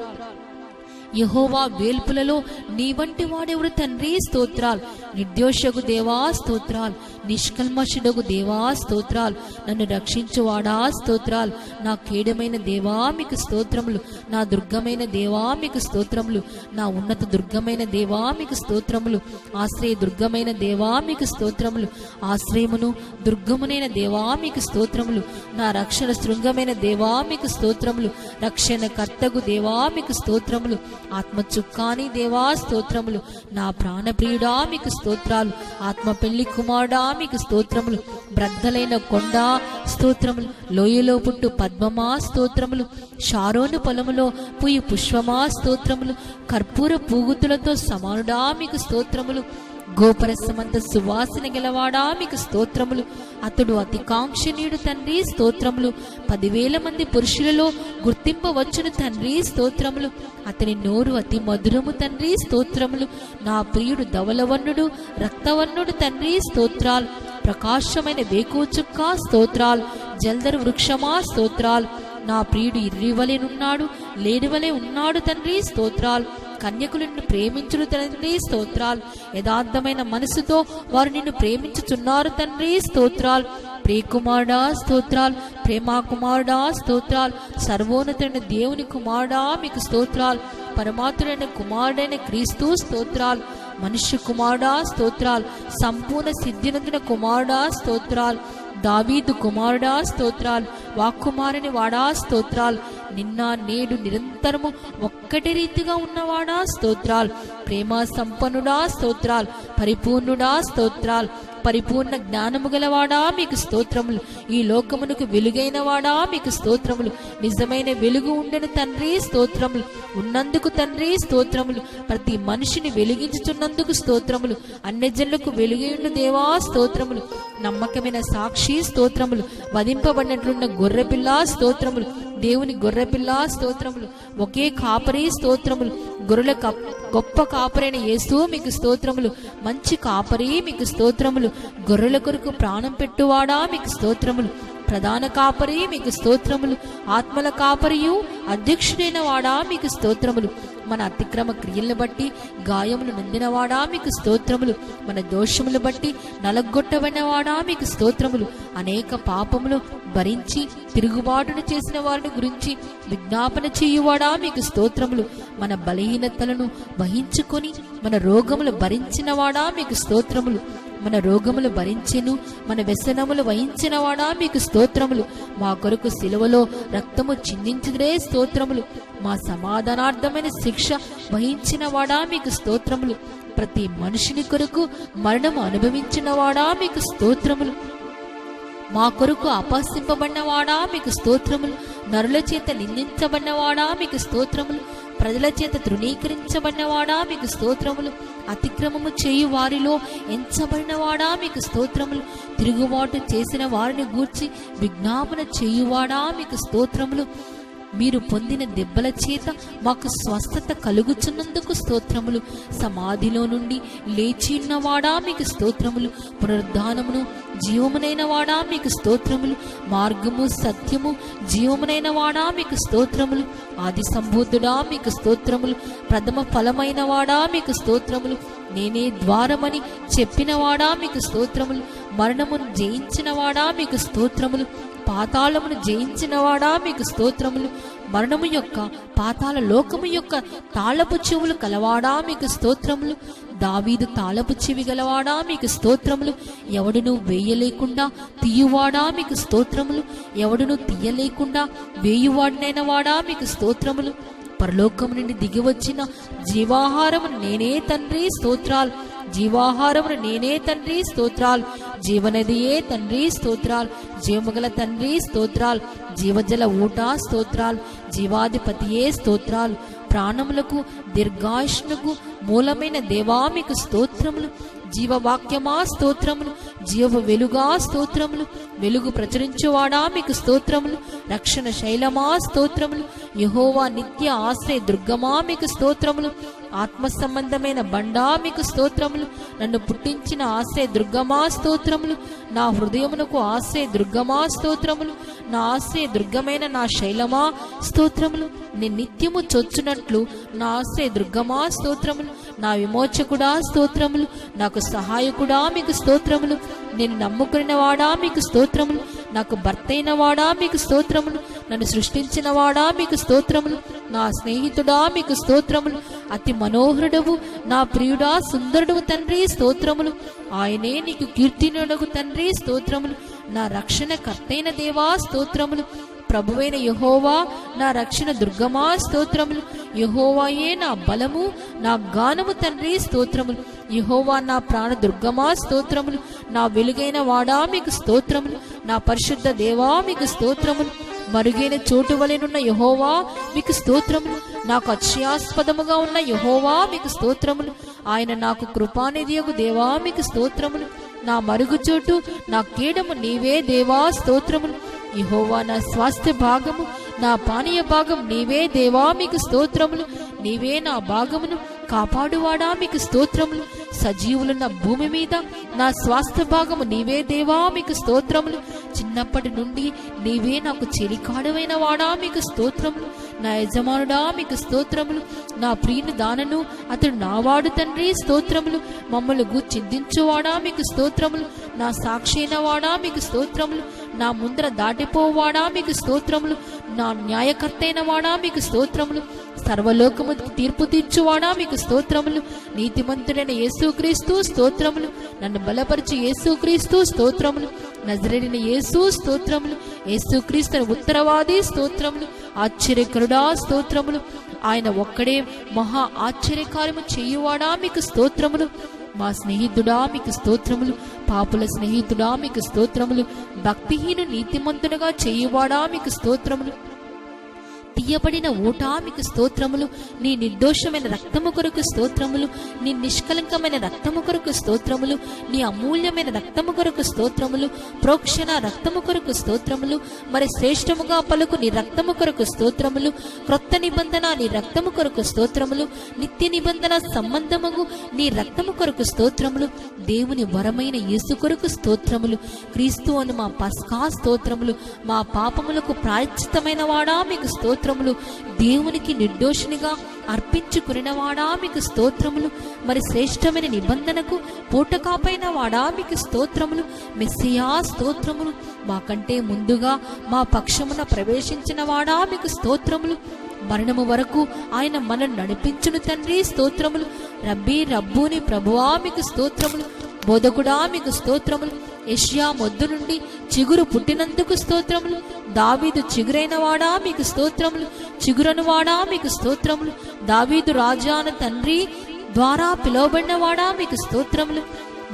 యెహోవా వేల్పులలో నీ వంటి వాడెవడు తండ్రి స్తోత్రాలు. నిర్దోషకు దేవా స్తోత్రాలు. నిష్కల్మషుడకు దేవా స్తోత్రాలు. నన్ను రక్షించువాడా స్తోత్రాలు. నా కేడమైన దేవా మీకు స్తోత్రములు. నా దుర్గమైన దేవా మీకు స్తోత్రములు. నా ఉన్నత దుర్గమైన దేవా మీకు స్తోత్రములు. ఆశ్రయ దుర్గమైన దేవా మీకు స్తోత్రములు. ఆశ్రయమును దుర్గమునైన దేవా మీకు స్తోత్రములు. నా రక్షణ శృంగమైన దేవా మీకు స్తోత్రములు. రక్షణ కర్తగు దేవా మీకు స్తోత్రములు. ఆత్మ చుక్కాని దేవా స్తోత్రములు. నా ప్రాణప్రియుడా మీకు స్తోత్రాలు. ఆత్మ పెళ్లి కుమారుడా మీకు స్తోత్రములు. బ్రద్దలైన కొండ స్తోత్రములు. లోయలో పుట్టు పద్మమా స్తోత్రములు. షారోను పొలములో పుయ్యి పుష్పమా స్తోత్రములు. కర్పూర పూగుతులతో సమానుడా మీకు స్తోత్రములు. గోపరసమంత సువాసన గెలవాడా మీకు స్తోత్రములు. అతడు అతి కాంక్షణీయుడు తండ్రి స్తోత్రములు. 10,000 మంది పురుషులలో గుర్తింపవచ్చును తండ్రి స్తోత్రములు. అతని నోరు అతి మధురము తండ్రి స్తోత్రములు. నా ప్రియుడు ధవలవర్ణుడు రక్తవర్ణుడు తండ్రి స్తోత్రాలు. ప్రకాశమైన వేకుచుక్క స్తోత్రాలు. జల్దరు వృక్షమా స్తోత్రాలు. నా ప్రియుడు ఇర్రివలెనున్నాడు, లేడివలే ఉన్నాడు తండ్రి స్తోత్రాలు. కన్యకులు నిన్ను ప్రేమించుడు తండ్రి స్తోత్రాలు. యథార్థమైన మనసుతో వారు నిన్ను ప్రేమించుచున్నారు తండ్రి స్తోత్రాలు. ప్రియకుమారుడా స్తోత్రాలు. ప్రేమా కుమారుడా స్తోత్రాలు. సర్వోన్నతుడైన దేవుని కుమారుడా మీకు స్తోత్రాలు. పరమాత్ముడైన కుమారుడైన క్రీస్తు స్తోత్రాలు. మనుష్య కుమారుడా స్తోత్రాలు. సంపూర్ణ సిద్ధినందున కుమారుడా స్తోత్రాలు. దావీదు కుమారుడా స్తోత్రాలు. వాక్కుమారుని వాడా స్తోత్రాలు. నిన్న నేడు నిరంతరము ఒక్కటి రీతిగా ఉన్నవాడా స్తోత్రాలు. ప్రేమ సంపన్నుడా స్తోత్రాలు. పరిపూర్ణుడా స్తోత్రాలు. పరిపూర్ణ జ్ఞానము గలవాడా మీకు స్తోత్రములు. ఈ లోకమునకు వెలుగైన వాడా మీకు స్తోత్రములు. నిజమైన వెలుగు ఉండెను తండ్రి స్తోత్రములు. ఉన్నందుకు తండ్రి స్తోత్రములు. ప్రతి మనిషిని వెలిగించుచున్నందుకు స్తోత్రములు. అన్యజనులకు వెలుగైన దేవా స్తోత్రములు. నమ్మకమైన సాక్షి స్తోత్రములు. వధింపబడినట్లున్న గొర్రెపిల్ల స్తోత్రములు. దేవుని గొర్రెపిల్ల స్తోత్రములు. ఒకే కాపరి స్తోత్రములు. గొర్రెల గొప్ప కాపరైన యేసు మీకు స్తోత్రములు. మంచి కాపరి మీకు స్తోత్రములు. గొర్రెల కొరకు ప్రాణం పెట్టువాడా మీకు స్తోత్రములు. ప్రధాన కాపరి మీకు స్తోత్రములు. ఆత్మల కాపరియు అధ్యక్షుడైన వాడా మీకు స్తోత్రములు. మన అతిక్రమ క్రియలను బట్టి గాయములు నొందినవాడా మీకు స్తోత్రములు. మన దోషములు బట్టి నలగొట్టబడిన వాడా మీకు స్తోత్రములు. అనేక పాపములు భరించి తిరుగుబాటును చేసిన వారిని గురించి విజ్ఞాపన చేయువాడా మీకు స్తోత్రములు. మన బలహీనతలను వహించుకొని మన రోగములు భరించిన వాడా మీకు స్తోత్రములు. మన రోగములు భరించెను, మన వ్యసనములు వహించిన వాడా మీకు స్తోత్రములు. మా కొరకు సిలువలో రక్తము చిందించుదురే స్తోత్రములు. మా సమాధానార్థమైన శిక్ష వహించిన వాడా మీకు స్తోత్రములు. ప్రతి మనుషుని కొరకు మరణము అనుభవించిన వాడా మీకు స్తోత్రములు. మా కొరకు అపహసింపబడినవాడా మీకు స్తోత్రములు. నరుల చేత నిందించబడినవాడా మీకు స్తోత్రములు. ప్రజల చేత తృణీకరించబడినవాడా మీకు స్తోత్రములు. అతిక్రమము చేయు వారిలో ఎంచబడినవాడా మీకు స్తోత్రములు. తిరుగుబాటు చేసిన వారిని గూర్చి విజ్ఞాపన చేయువాడా మీకు స్తోత్రములు. మీరు పొందిన దెబ్బల చేత మాకు స్వస్థత కలుగుచున్నందుకు స్తోత్రములు. సమాధిలో నుండి లేచి ఉన్నవాడా మీకు స్తోత్రములు. పునరుద్ధానమును జీవమునైన వాడా మీకు స్తోత్రములు. మార్గము సత్యము జీవమునైన వాడా మీకు స్తోత్రములు. ఆది సంబూధుడా మీకు స్తోత్రములు. ప్రథమ ఫలమైన వాడా మీకు స్తోత్రములు. నేనే ద్వారమని చెప్పినవాడా మీకు స్తోత్రములు. మరణమును జయించిన వాడా మీకు స్తోత్రములు. పాతాళమును జయించినవాడా మీకు స్తోత్రములు. మరణము యొక్క పాతాళ లోకము యొక్క తాళపు చెవులు కలవాడా మీకు స్తోత్రములు. దావీదు తాళపు చెవి గలవాడా మీకు స్తోత్రములు. ఎవడును వేయలేకుండా తీయువాడా మీకు స్తోత్రములు. ఎవడును తీయలేకుండా వేయువాడినైన వాడా మీకు స్తోత్రములు. పరలోకము నుండి దిగి వచ్చిన జీవాహారమును నేనే తండ్రి స్తోత్రాలు. జీవాహారమును నేనే తండ్రి స్తోత్రాలు. జీవనదియే తండ్రి స్తోత్రాలు. జీవముగల తండ్రి స్తోత్రాలు. జీవజల ఊట స్తోత్రాలు. జీవాధిపతియే స్తోత్రాలు. ప్రాణములకు దీర్ఘాయుష్నకు మూలమైన దేవా మీకు స్తోత్రములు. జీవవాక్యమా స్తోత్రములు. జీవ వెలుగా స్తోత్రములు. వెలుగు ప్రచురించువాడా మీకు స్తోత్రములు. రక్షణ శైలమా స్తోత్రములు. యెహోవా నిత్య ఆశ్రయ దుర్గమా మీకు స్తోత్రములు. ఆత్మ సంబంధమైన బండా మీకు స్తోత్రములు. నన్ను పుట్టించిన ఆశ్రయ దుర్గమా స్తోత్రములు. నా హృదయమునకు ఆశ్రయ దుర్గమా స్తోత్రములు. నా ఆశ్రయ దుర్గమైన నా శైలమా స్తోత్రములు. నేను నిత్యము చొచ్చునట్లు నా ఆశ్రయ దుర్గమా స్తోత్రములు. నా విమోచకుడా స్తోత్రములు. నాకు సహాయకుడా మీకు స్తోత్రములు. నేను నమ్ముకున్న వాడా మీకు స్తోత్రములు. నాకు భర్తైన వాడా మీకు స్తోత్రములు. నన్ను సృష్టించిన వాడా మీకు స్తోత్రములు. నా స్నేహితుడా మీకు స్తోత్రములు. అతి మనోహరుడవు నా ప్రియుడా సుందరుడవు తండ్రి స్తోత్రములు. ఆయనే నీకు కీర్తినుడగు తండ్రి స్తోత్రములు. నా రక్షణ కర్తైన దేవా స్తోత్రములు. ప్రభువైన యెహోవా నా రక్షణ దుర్గమా స్తోత్రములు. యెహోవాయే నా బలము నా గానము తండ్రి స్తోత్రములు. యెహోవా నా ప్రాణ దుర్గమా స్తోత్రములు. నా వెలుగైన వాడా మీకు స్తోత్రములు. నా పరిశుద్ధ దేవా మీకు స్తోత్రములు. మరుగైన చోటు వలెనున్న యెహోవా మీకు స్తోత్రములు. నాకు అతిశయాస్పదముగా ఉన్న యెహోవా మీకు స్తోత్రములు. ఆయన నాకు కృపానిధియగు దేవా మీకు స్తోత్రములు. నా మరుగు చోటు నా కీడము నీవే దేవా స్తోత్రములు. యెహోవా నా స్వాస్థ్య భాగము నా పానీయ భాగం నీవే దేవా మీకు స్తోత్రములు. నీవే నా భాగమును కాపాడువాడా మీకు స్తోత్రములు. సజీవులున్న భూమి మీద నా స్వాస్థ్య భాగము నీవే దేవా మీకు స్తోత్రములు. చిన్నప్పటి నుండి నీవే నాకు చెలికాడువైన వాడా మీకు స్తోత్రములు. నా యజమానుడా మీకు స్తోత్రములు. నా ప్రియుని దానను అతడు నావాడు తండ్రి స్తోత్రములు. మమ్మల్ని చిందించువాడా మీకు స్తోత్రములు. నా సాక్షి అయిన వాడా మీకు స్తోత్రములు. నా ముందర దాటిపోవాడా మీకు స్తోత్రములు. నా న్యాయకర్తైన వాడా మీకు స్తోత్రములు. సర్వలోకము తీర్పు తీర్చువాడా మీకు స్తోత్రములు. నీతిమంతుడైన యేసుక్రీస్తు స్తోత్రములు. నన్ను బలపరిచి యేసుక్రీస్తు స్తోత్రములు. నజరేయుడైన యేసు స్తోత్రములు. యేసుక్రీస్తు ఉత్తరవాది స్తోత్రములు. ఆశ్చర్యకరుడా స్తోత్రములు. ఆయన ఒక్కడే మహా ఆశ్చర్యకార్యము చేయువాడా మీకు స్తోత్రములు. మా స్నేహితుడా మీకు స్తోత్రములు. పాపుల స్నేహితుడా మీకు స్తోత్రములు. భక్తిహీను నీతిమంతునిగా చేయువాడా మీకు స్తోత్రములు. తీయబడిన ఊట మీకు స్తోత్రములు. నీ నిర్దోషమైన రక్తము కొరకు స్తోత్రములు. నీ నిష్కలంకమైన రక్తము కొరకు స్తోత్రములు. నీ అమూల్యమైన రక్తము కొరకు స్తోత్రములు. ప్రోక్షణ రక్తము కొరకు స్తోత్రములు. మరి శ్రేష్టముగా పలుకు నీ రక్తము కొరకు స్తోత్రములు. క్రొత్త నిబంధన నీ రక్తము కొరకు స్తోత్రములు. నిత్య నిబంధన సంబంధముగు నీ రక్తము కొరకు స్తోత్రములు. దేవుని వరమైన యేసు కొరకు స్తోత్రములు. క్రీస్తు అను మా పస్కా స్తోత్రములు. మా పాపములకు ప్రాయశ్చిత్తమైన వాడా మీకు స్తోత్రములు. దేవునికి నిర్దోషినిగా అర్పించుకునినవాడా మీకు స్తోత్రములు. మరి శ్రేష్టమైన నిబంధనకు పూటకాపైన వాడా మీకు స్తోత్రములు. మెస్సియా స్తోత్రములు. మాకంటే ముందుగా మా పక్షమున ప్రవేశించిన వాడా మీకు స్తోత్రములు. మరణము వరకు ఆయన మనల్ని నడిపించును తండ్రి స్తోత్రములు. రబ్బీ రబ్బూని ప్రభువా మీకు స్తోత్రములు. బోధకుడా మీకు స్తోత్రములు. యెషయా మొద్దు నుండి చిగురు పుట్టినందుకు స్తోత్రములు. దావీదు చిగురైన వాడా మీకు స్తోత్రములు. చిగురను వాడా మీకు స్తోత్రములు. దావీదు రాజాను తండ్రి ద్వారా పిలువబడిన వాడా మీకు స్తోత్రములు.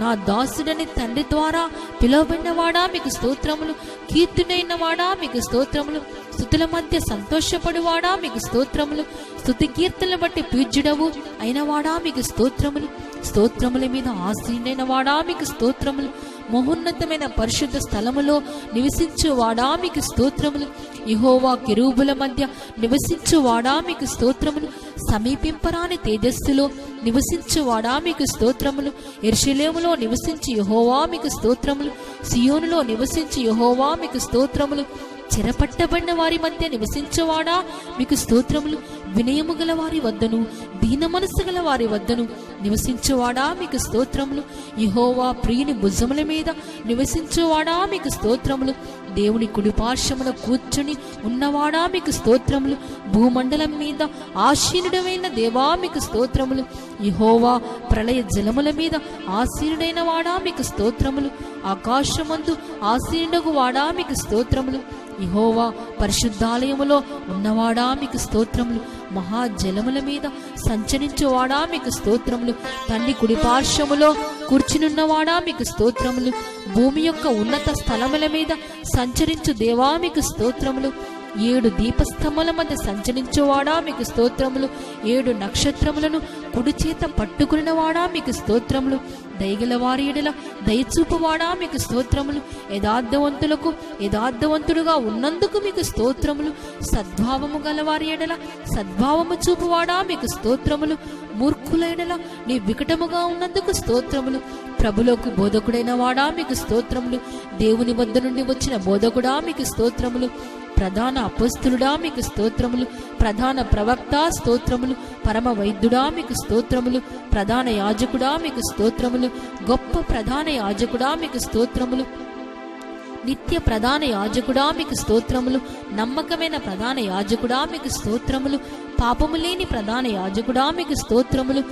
నా దాసుడని తండ్రి ద్వారా పిలువబడినవాడా మీకు స్తోత్రములు. కీర్తుడైన వాడా మీకు స్తోత్రములు. స్తుతుల మధ్య సంతోషపడువాడా మీకు స్తోత్రములు. స్తుతి కీర్తనలు బట్టి పూజ్యుడవు అయినవాడా మీకు స్తోత్రములు. స్తోత్రముల మీద ఆసీనుడైన వాడా మీకు స్తోత్రములు. మహోన్నతమైన పరిశుద్ధ స్థలములో నివసించువాడా మీకు స్తోత్రములు. యెహోవా కెరూబుల మధ్య నివసించువాడా మీకు స్తోత్రములు. సమీపింపరాని తేజస్సులో నివసించువాడా మీకు స్తోత్రములు. యెరూషలేములో నివసించి యెహోవా మీకు స్తోత్రములు. సియోనులో నివసించి యెహోవా మీకు స్తోత్రములు. చెరపట్టబడిన వారి మధ్య నివసించువాడా మీకు స్తోత్రములు. వినయము గల వారి వద్దను దీన మనసు గల వారి వద్దను నివసించువాడా మీకు స్తోత్రములు. యెహోవా ప్రియుని భుజముల మీద నివసించువాడా మీకు స్తోత్రములు. దేవుని కుడిపార్శ్వమున కూర్చుని ఉన్నవాడా మీకు స్తోత్రములు. భూమండలం మీద ఆసీనుడైన దేవా మీకు స్తోత్రములు. యెహోవా ప్రళయ జలముల మీద ఆసీనుడైన వాడా మీకు స్తోత్రములు. ఆకాశమందు ఆసీనుడగు వాడా మీకు స్తోత్రములు. యెహోవా పరిశుద్ధాలయములో ఉన్నవాడా మీకు స్తోత్రములు. మహాజలముల మీద సంచరించువాడా మీకు స్తోత్రములు. తండ్రి కుడిపార్శ్వములో కూర్చునున్నవాడా మీకు స్తోత్రములు. భూమి యొక్క ఉన్నత స్థలముల మీద సంచరించు దేవా మీకు స్తోత్రములు. 7 దీపస్తంభముల మధ్య సంచరించువాడా మీకు స్తోత్రములు. 7 నక్షత్రములను కుడి చేత పట్టుకునివాడా మీకు స్తోత్రములు. దయగల వారి ఎడల దయచూపువాడా మీకు స్తోత్రములు. యథార్థవంతులకు యథార్థవంతుడుగా ఉన్నందుకు మీకు స్తోత్రములు. సద్భావము గల వారి ఎడల సద్భావము చూపువాడా మీకు స్తోత్రములు. మూర్ఖుల ఎడల నీ వికటముగా ఉన్నందుకు స్తోత్రములు. ప్రభులకు బోధకుడైన వాడా మీకు స్తోత్రములు. దేవుని వద్ద నుండి వచ్చిన బోధకుడా మీకు స్తోత్రములు. ప్రధాన అపొస్తలుడా మీకు స్తోత్రములు. ప్రధాన ప్రవక్త స్తోత్రములు. పరమ వైద్యుడా మీకు స్తోత్రములు. ప్రధాన యాజకుడా మీకు స్తోత్రములు. గొప్ప ప్రధాన యాజకుడా మీకు స్తోత్రములు. నిత్య ప్రధాన యాజకుడా మీకు స్తోత్రములు. నమ్మకమైన ప్రధాన యాజకుడా మీకు స్తోత్రములు. పాపము లేని ప్రధాన యాజకుడా మీకు స్తోత్రములు.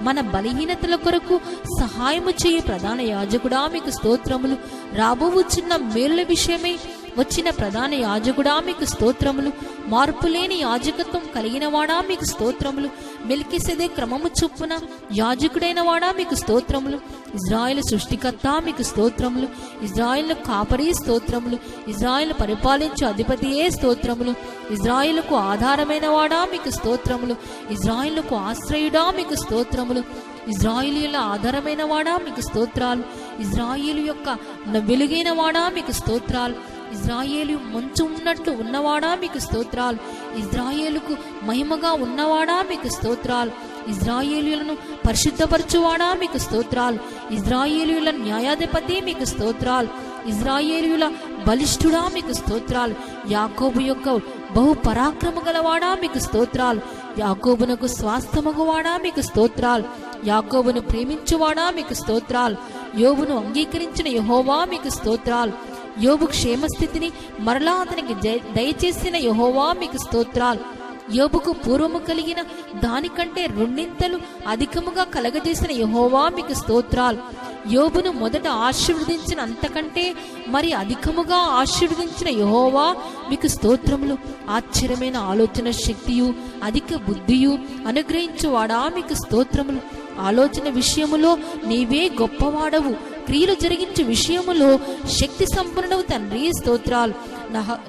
మన బలహీనతల కొరకు సహాయము చేయు ప్రధాన యాజకుడా మీకు స్తోత్రములు. రాబోవుచున్న మేలుల విషయమై వచ్చిన ప్రధాన యాజకుడా మీకు స్తోత్రములు. మార్పులేని యాజకత్వం కలిగిన వాడా మీకు స్తోత్రములు. మెల్కీసెదె క్రమము చొప్పున యాజకుడైన వాడా మీకు స్తోత్రములు. ఇజ్రాయేలు సృష్టికర్త మీకు స్తోత్రములు. ఇజ్రాయేలు కాపరి స్తోత్రములు. ఇజ్రాయేలు పరిపాలించు అధిపతియే స్తోత్రములు. ఇజ్రాయేలుకు ఆధారమైన వాడా మీకు స్తోత్రములు. ఇజ్రాయేలుకు ఆశ్రయుడా మీకు స్తోత్రములు. ఇజ్రాయేలీయుల ఆధారమైన వాడా మీకు స్తోత్రాలు. ఇజ్రాయేలు యొక్క వెలుగైన వాడా మీకు స్తోత్రాలు. ఇజ్రాయేలు మంచు ఉన్నట్లు ఉన్నవాడా మీకు స్తోత్రాలు. ఇజ్రాయేలుకు మహిమగా ఉన్నవాడా మీకు స్తోత్రాలు. ఇజ్రాయేలీయులను పరిశుద్ధపరచువాడా మీకు స్తోత్రాలు. ఇజ్రాయేలీయుల న్యాయాధిపతి మీకు స్తోత్రాలు. ఇజ్రాయేలీయుల బలిష్ఠుడా మీకు స్తోత్రాలు. యాకోబు యొక్క బహు పరాక్రమ గలవాడా మీకు స్తోత్రాలు. యాకోబునకు స్వాస్థ్యమగువాడా మీకు స్తోత్రాలు. యాకోబును ప్రేమించువాడా మీకు స్తోత్రాలు. యోబును అంగీకరించిన యెహోవా మీకు స్తోత్రాలు. యోబు క్షేమస్థితిని మరలా అతనికి దయచేసిన యెహోవా మీకు స్తోత్రాలు. యోబుకు పూర్వము కలిగిన దానికంటే 2 అధికముగా కలగజేసిన యెహోవా మీకు స్తోత్రాలు. యోబును మొదట ఆశీర్వదించిన అంతకంటే మరి అధికముగా ఆశీర్వదించిన యెహోవా మీకు స్తోత్రములు. ఆశ్చర్యమైన ఆలోచన శక్తియు అధిక బుద్ధియు అనుగ్రహించువాడా మీకు స్తోత్రములు. ఆలోచన విషయములో నీవే గొప్పవాడవు. క్రియలు జరిగించే విషయములో శక్తి సంపన్నుడవు తండ్రి స్తోత్రాలు.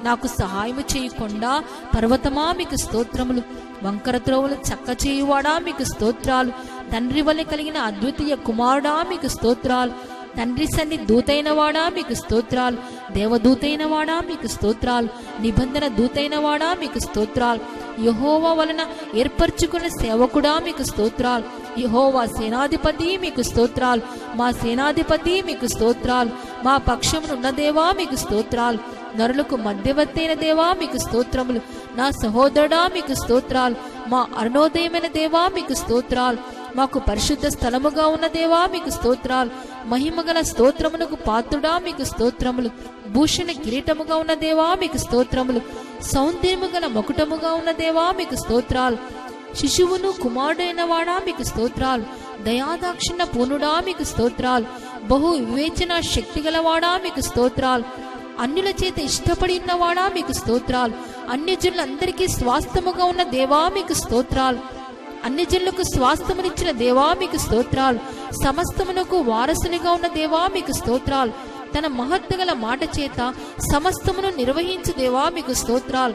నాకు సహాయము చేయకుండా పర్వతమా మీకు స్తోత్రములు. వంకర త్రోవలు చక్క చేయువాడా మీకు స్తోత్రాలు. తండ్రి వలె కలిగిన అద్వితీయ కుమారుడా మీకు స్తోత్రాలు. తండ్రి సన్ని దూతైన వాడా మీకు స్తోత్రాలు. దేవదూతైన వాడా మీకు స్తోత్రాలు. నిబంధన దూతైన వాడా మీకు స్తోత్రాలు. యెహోవా వలన ఏర్పరచుకున్న సేవకుడా మీకు స్తోత్రాలు. యెహోవా సేనాధిపతి మీకు స్తోత్రాలు. మా సేనాధిపతి మీకు స్తోత్రాలు. మా పక్షమునున్న దేవా మీకు స్తోత్రాలు. నరులకు మధ్యవర్తైన దేవా మీకు స్తోత్రములు. నా సహోదరుడా మీకు స్తోత్రాలు. మా అరుణోదయమైన దేవా మీకు స్తోత్రాలు. మాకు పరిశుద్ధ స్థలముగా ఉన్న దేవా మీకు స్తోత్రాలు. మహిమగల స్తోత్రమునకు పాత్రుడా మీకు స్తోత్రములు. భూషణ కిరీటముగా ఉన్న దేవా మీకు స్తోత్రములు. సౌందర్యము గల మకుటముగా ఉన్న దేవా మీకు స్తోత్రాలు. శిశువును కుమారుడైన వాడా మీకు స్తోత్రాలు. దయాదాక్షిణ్య పూర్ణుడా మీకు స్తోత్రాలు. బహు వివేచన శక్తి గలవాడా మీకు స్తోత్రాలు. అన్యుల చేత ఇష్టపడి ఉన్నవాడా మీకు స్తోత్రాలు. అన్యజనులందరికీ స్వాస్థ్యముగా ఉన్న దేవా మీకు స్తోత్రాలు. అన్ని జనులకు స్వాస్థ్యమునిచ్చిన దేవా మీకు స్తోత్రాలు. సమస్తమునకు వారసునిగా ఉన్న దేవా మీకు స్తోత్రాలు. తన మహత్తు గల మాట చేత సమస్తమును నిర్వహించు దేవా మీకు స్తోత్రాలు.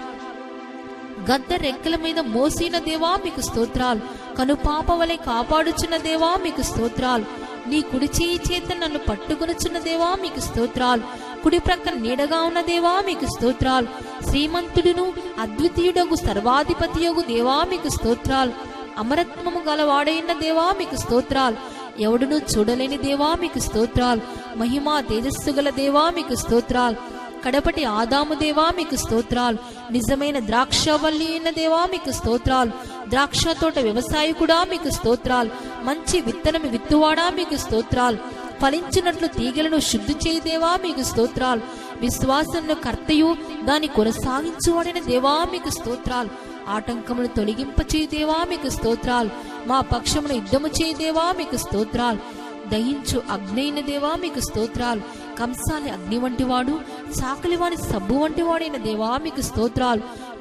గద్ద రెక్కల మీద మోసిన దేవా మీకు స్తోత్రాలు. కనుపాప వలె కాపాడుచున్న దేవా మీకు స్తోత్రాలు. నీ కుడి చేయి చేత నన్ను పట్టుకొనుచున్న దేవా మీకు స్తోత్రాలు. కుడి ప్రక్కన నీడగా ఉన్న దేవా మీకు స్తోత్రాలు. శ్రీమంతుడును అద్వితీయుడగు సర్వాధిపతియగు దేవా మీకు స్తోత్రాలు. అమరత్వము గలవాడైన దేవా మీకు స్తోత్రాలు. ఎవడును చూడలేని దేవా మీకు స్తోత్రాలు. మహిమా తేజస్సు గల దేవా మీకు స్తోత్రాలు. కడపటి ఆదాము దేవా మీకు స్తోత్రాలు. నిజమైన ద్రాక్షవల్లి అయిన దేవా మీకు స్తోత్రాలు. ద్రాక్ష తోట వ్యవసాయకుడా మీకు స్తోత్రాలు. మంచి విత్తనం విత్తువాడా మీకు స్తోత్రాలు. ఫలించినట్లు తీగలను శుద్ధి చేయి దేవా మీకు స్తోత్రాలు. విశ్వాసంలో కర్తయు దాన్ని కొనసాగించువాడైన దేవా మీకు స్తోత్రాలు. ఆటంకమును తొలగింపచేయి దేవా మీకు స్తోత్రాలు. మా పక్షమును యుద్ధము చేయి దేవా మీకు స్తోత్రాలు. దహించు అగ్నైన దేవా మీకు స్తోత్రాలు. కంసాలి అగ్ని వంటివాడు, చాకలివాడి సబ్బు వంటివాడైన దేవా మీకు స్తోత్రాలు.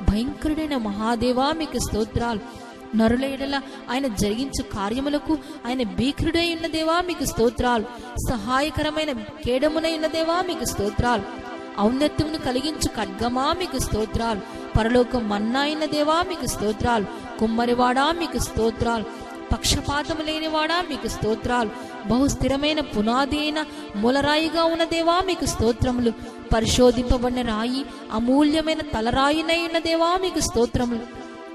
భయంకరుడైన మహాదేవా మీకు స్తోత్రాలు. నరుల ఎడల ఆయన జరిగించు కార్యములకు ఆయన భీకరుడై ఉన్న దేవా మీకు స్తోత్రాలు. సహాయకరమైన కేడమునై ఉన్న దేవా మీకు స్తోత్రాలు. ఔన్నత్యమును కలిగించు ఖడ్గమా మీకు స్తోత్రాలు. పరలోకం మన్నా అయిన దేవా మీకు స్తోత్రాలు. కుమ్మరివాడా మీకు స్తోత్రాలు. పక్షపాతము లేనివాడా మీకు స్తోత్రాలు. బహుస్థిరమైన పునాది అయిన మూలరాయిగా ఉన్న దేవా మీకు స్తోత్రములు. పరిశోధింపబడిన రాయి, అమూల్యమైన తలరాయినై ఉన్న దేవా మీకు స్తోత్రములు.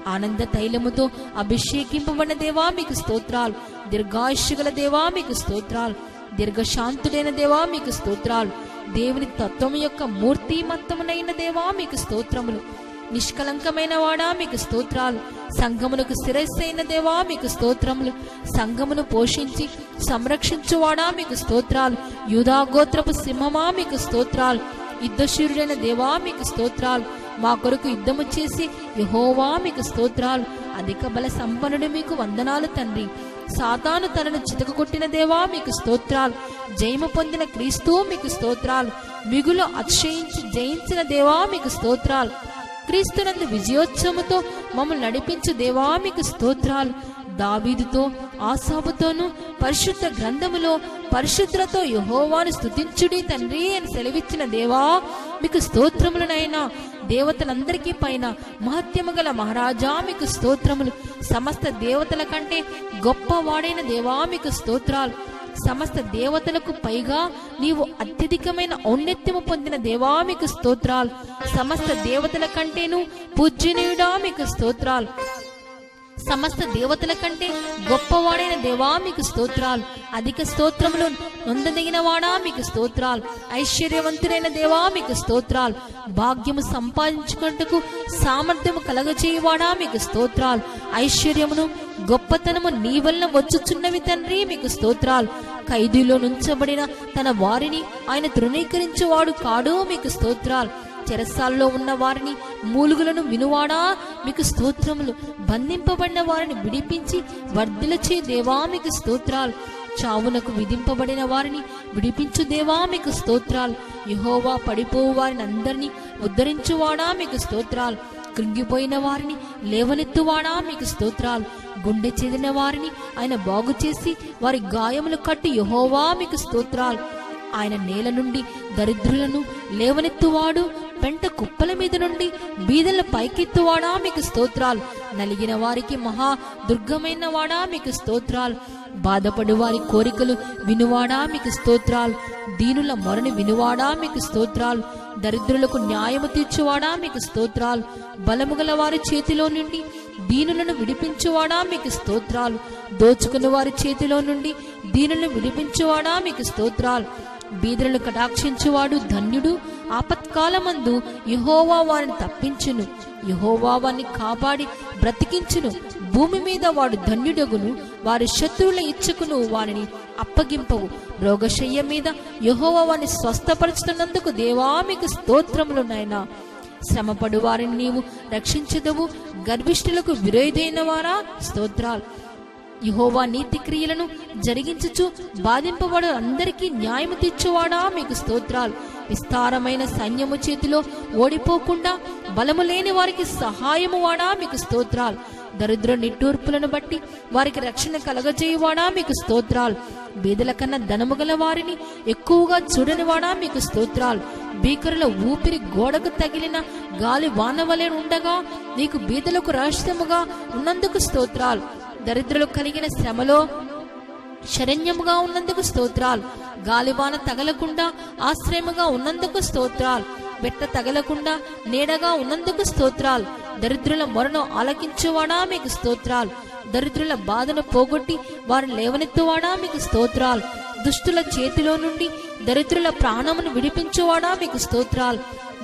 ఆనంద తైలముతో అభిషేకింపబడిన దేవా మీకు స్తోత్రాలు. దీర్ఘాయుష్యు గల దేవా మీకు స్తోత్రాలు. దీర్ఘశాంతుడైన దేవా మీకు స్తోత్రాలు. దేవుని తత్వము యొక్క మూర్తిమత్తమునైన దేవా మీకు స్తోత్రములు. నిష్కలంకమైన వాడా మీకు స్తోత్రాలు. సంఘమునకు శిరస్సైన దేవా మీకు స్తోత్రములు. సంఘమును పోషించి సంరక్షించువాడా మీకు స్తోత్రాలు. యూదా గోత్రపు సింహమా మీకు స్తోత్రాలు. యుద్ధశూరుడైన దేవా మీకు స్తోత్రాలు. మా కొరకు యుద్ధము చేసి యెహోవా మీకు స్తోత్రాలు. అధిక బల సంపన్నుడు మీకు వందనాలు తండ్రి. సాతాను తనను చితకగొట్టిన దేవా మీకు స్తోత్రాలు. జయము పొందిన క్రీస్తు మీకు స్తోత్రాలు. మిగులు అతిశయించి జయించిన దేవా మీకు స్తోత్రాలు. క్రీస్తునందు విజయోత్సవముతో మమ్మల్ని నడిపించు దేవా మీకు స్తోత్రాలు. దావీదుతో ఆసాబుతోను పరిశుద్ధ గ్రంథములో పరిశుద్ధులతో యెహోవాను స్తుతించుడి తండ్రి అని సెలవిచ్చిన దేవా మీకు స్తోత్రములనైనా. దేవతలందరికీ పైన మహత్యము గల మహారాజా మీకు స్తోత్రములు. సమస్త దేవతల కంటే గొప్పవాడైన దేవా మీకు స్తోత్రాలు. సమస్త దేవతలకు పైగా నీవు అత్యధికమైన ఔన్నత్యము పొందిన దేవా మీకు స్తోత్రాలు. సమస్త దేవతల కంటేను పూజ్యనీయుడా మీకు స్తోత్రాలు. సమస్త దేవతల కంటే గొప్పవాడైన దేవా మీకు స్తోత్రాలు. అధిక స్తోత్రములు నొందదగిన వాడా మీకు స్తోత్రాలు. ఐశ్వర్యవంతుడైన దేవా మీకు స్తోత్రాలు. భాగ్యము సంపాదించుకుంటకు సామర్థ్యము కలగచేయవాడా మీకు స్తోత్రాలు. ఐశ్వర్యమును గొప్పతనము నీ వలన వచ్చుచున్నవి తండ్రి మీకు స్తోత్రాలు. ఖైదీలో నుంచబడిన తన వారిని ఆయన తృణీకరించువాడు కాడు మీకు స్తోత్రాలు. చెరసాల్లో ఉన్న వారిని మూలుగులను వినువాడా మీకు స్తోత్రములు. బంధింపబడిన వారిని విడిపించి వర్ధిలచే దేవా మీకు స్తోత్రాలు. చావునకు విధింపబడిన వారిని విడిపించు దేవా మీకు స్తోత్రాలు. యెహోవా పడిపోవు వారిని అందరినీ ఉద్ధరించువాడా మీకు స్తోత్రాలు. కృంగిపోయిన వారిని లేవనెత్తువాడా మీకు స్తోత్రాలు. గుండె చెదిన వారిని ఆయన బాగు చేసి వారి గాయములు కట్టి యెహోవా మీకు స్తోత్రాలు. ఆయన నేల నుండి దరిద్రులను లేవనెత్తువాడు. పెంట కుప్పల మీద నుండి బీదల పైకెత్తువాడా మీకు స్తోత్రాలు. నలిగిన వారికి మహా దుర్గమైన వాడా మీకు స్తోత్రాలు. బాధపడు వారి కోరికలు వినువాడా మీకు స్తోత్రాలు. దీనుల మొరని వినువాడా మీకు స్తోత్రాలు. దరిద్రులకు న్యాయము తీర్చువాడా మీకు స్తోత్రాలు. బలము గల వారి చేతిలో నుండి దీనులను విడిపించువాడా మీకు స్తోత్రాలు. దోచుకున్న వారి చేతిలో నుండి దీనులను విడిపించువాడా మీకు స్తోత్రాలు. బీదలను కటాక్షించువాడు ధన్యుడు. ఆపత్కాలమందు యెహోవా వారిని తప్పించును. యెహోవా వారిని కాపాడి బ్రతికించును. భూమి మీద వాడు ధన్యుడగును. వారి శత్రువుల ఇచ్చకును వారిని అప్పగింపవు. రోగశయ్య మీద యెహోవా వారిని స్వస్థపరచుతున్నందుకు దేవా మీకు స్తోత్రములు నాయనా. శ్రమపడు వారిని నీవు రక్షించదవు. గర్విష్ఠులకు విరోధైన వారా స్తోత్రాలు. యెహోవా నీతి క్రియలను జరిగించుచు బాధింపబడు అందరికీ న్యాయము తీర్చువాడా మీకు స్తోత్రాలు. విస్తారమైన సైన్యము చేతిలో ఓడిపోకుండా బలము లేని వారికి సహాయము వాడా మీకు స్తోత్రాలు. దరిద్ర నిట్టూర్పులను బట్టి వారికి రక్షణ కలగజేయువాడా మీకు స్తోత్రాలు. బీదల కన్నా ధనము గల వారిని ఎక్కువగా చూడని వాడా మీకు స్తోత్రాలు. భీకరుల ఊపిరి గోడకు తగిలిన గాలి వానవలే ఉండగా నీకు బీదలకు రహస్యముగా ఉన్నందుకు స్తోత్రాలు. దరిద్రులు కలిగిన శ్రమలో శరణ్యముగా ఉన్నందుకు స్తోత్రాలు. గాలివాన తగలకుండా ఆశ్రయముగా ఉన్నందుకు స్తోత్రాలు. బెట్ట తగలకుండా నీడగా ఉన్నందుకు స్తోత్రాలు. దరిద్రుల మొరను ఆలకించువాడా మీకు స్తోత్రాలు. దరిద్రుల బాధను పోగొట్టి వారిని లేవనెత్తువాడా మీకు స్తోత్రాలు. దుష్టుల చేతిలో నుండి దరిద్రుల ప్రాణమును విడిపించువాడా మీకు స్తోత్రాలు.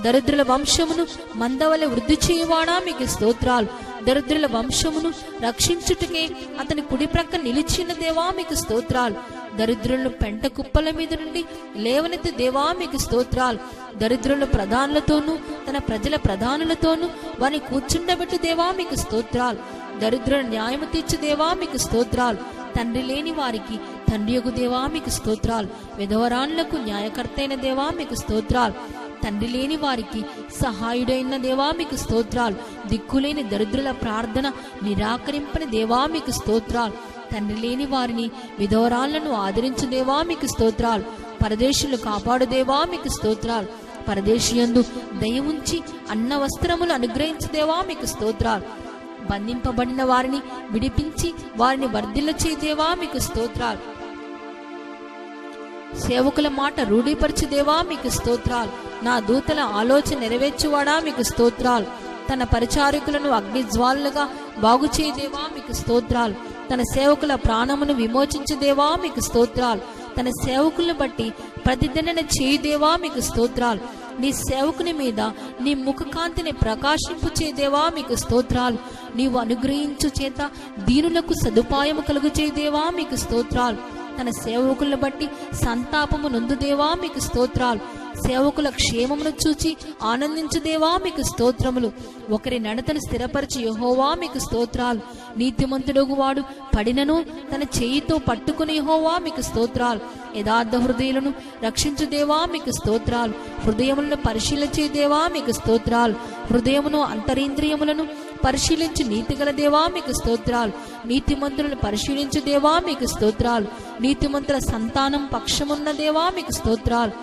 దరిద్రుల వంశమును మందవలె వృద్ధి చేయువాడా మీకు స్తోత్రాలు. దరిద్రుల వంశమును రక్షించుటకే అతని కుడి ప్రక్క నిలిచిన దేవా మీకు స్తోత్రాలు. దరిద్రులను పెంట కుప్పల మీద నుండి లేవనెత్తి దేవా మీకు స్తోత్రాలు. దరిద్రుల ప్రధానులతోనూ తన ప్రజల ప్రధానులతోనూ వారిని కూర్చుండబెట్టు దేవా మీకు స్తోత్రాలు. దరిద్రుల న్యాయము తీర్చు దేవా మీకు స్తోత్రాలు. తండ్రి లేని వారికి తండ్రియగు దేవా మీకు స్తోత్రాలు. విధవరాన్లకు న్యాయకర్తైన దేవా మీకు స్తోత్రాలు. తండ్రి లేని వారికి సహాయుడైన దేవా మీకు స్తోత్రాలు. దిక్కులేని దరిద్రుల ప్రార్థన నిరాకరింపని దేవా మీకు స్తోత్రాలు. తండ్రి లేని వారిని విధవరాళ్లను ఆదరించు దేవా మీకు స్తోత్రాలు. పరదేశులు కాపాడు దేవా మీకు స్తోత్రాలు. పరదేశియందు దయ ఉంచి అన్న వస్త్రములు అనుగ్రహించు దేవా మీకు స్తోత్రాలు. బంధింపబడిన వారిని విడిపించి వారిని వర్ధిల్ల చేదేవా మీకు స్తోత్రాలు. సేవకుల మాట రూఢీపరచు దేవా మీకు స్తోత్రాలు. నా దూతల ఆలోచన నెరవేర్చువాడా మీకు స్తోత్రాలు. తన పరిచారకులను అగ్ని జ్వాలలుగా బాగు చేయదేవా మీకు స్తోత్రాలు. తన సేవకుల ప్రాణమును విమోచించు దేవా మీకు స్తోత్రాలు. తన సేవకులను బట్టి ప్రతిదండన చేయుదేవా మీకు స్తోత్రాలు. నీ సేవకుని మీద నీ ముఖకాంతిని ప్రకాశింపు చేదేవా మీకు స్తోత్రాలు. నీవు అనుగ్రహించు చేత దీనులకు సదుపాయము కలుగు చేదేవా మీకు స్తోత్రాలు. తన సేవకులను బట్టి సంతాపము నొందుదేవా మీకు స్తోత్రాలు. సేవకుల క్షేమమును చూచి ఆనందించుదేవా మీకు స్తోత్రములు. ఒకరి నడతను స్థిరపరిచి యెహోవా మీకు స్తోత్రాలు. నీతిమంతుడగు వాడు పడినను తన చేయితో పట్టుకుని యెహోవా మీకు స్తోత్రాలు. యథార్థ హృదయులను రక్షించుదేవా మీకు స్తోత్రాలు. హృదయములను పరిశీలించే దేవా మీకు స్తోత్రాలు. హృదయమును అంతరింద్రియములను పరిశీలించు నీతిగల దేవా మీకు స్తోత్రాలు. నీతిమంతులను పరిశీలించు దేవా మీకు స్తోత్రాలు. నీతిమంతుల సంతానం పక్షమున్న దేవా మీకు స్తోత్రాలు.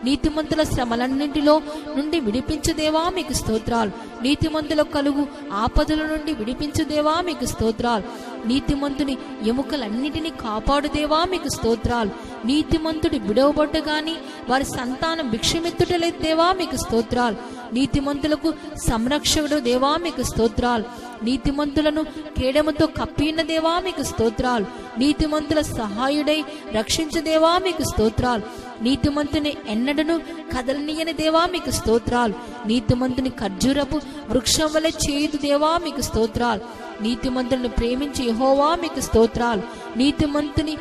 నీతిమంతుల శ్రమలన్నింటిలో నుండి విడిపించు దేవా మీకు స్తోత్రాలు. నీతిమంతుల కలుగు ఆపదల నుండి విడిపించు దేవా మీకు స్తోత్రాలు. నీతిమంతుని ఎముకలన్నిటినీ కాపాడు దేవా మీకు స్తోత్రాలు. నీతిమంతుడి విడవబొట్టగాని వారి సంతానం భిక్షమెత్తుటలేదు దేవా మీకు స్తోత్రాలు. నీతిమంతులకు సంరక్షకుడు దేవా మీకు స్తోత్రాలు. నీతిమంతులను కేడముతో కప్పిన దేవా మీకు స్తోత్రాలు. నీతిమంతుల సహాయుడై రక్షించు దేవా మీకు స్తోత్రాలు. నీతిమంతుని ఎన్నడను కదలనీయని దేవా మీకు స్తోత్రాలు. నీతిమంతుని ఖర్జూరపు వృక్షం వలె చేయుదు దేవా మీకు స్తోత్రాలు. నీతిమంతులను ప్రేమించి యెహోవా మీకు స్తోత్రాలు. నీతిమంతుని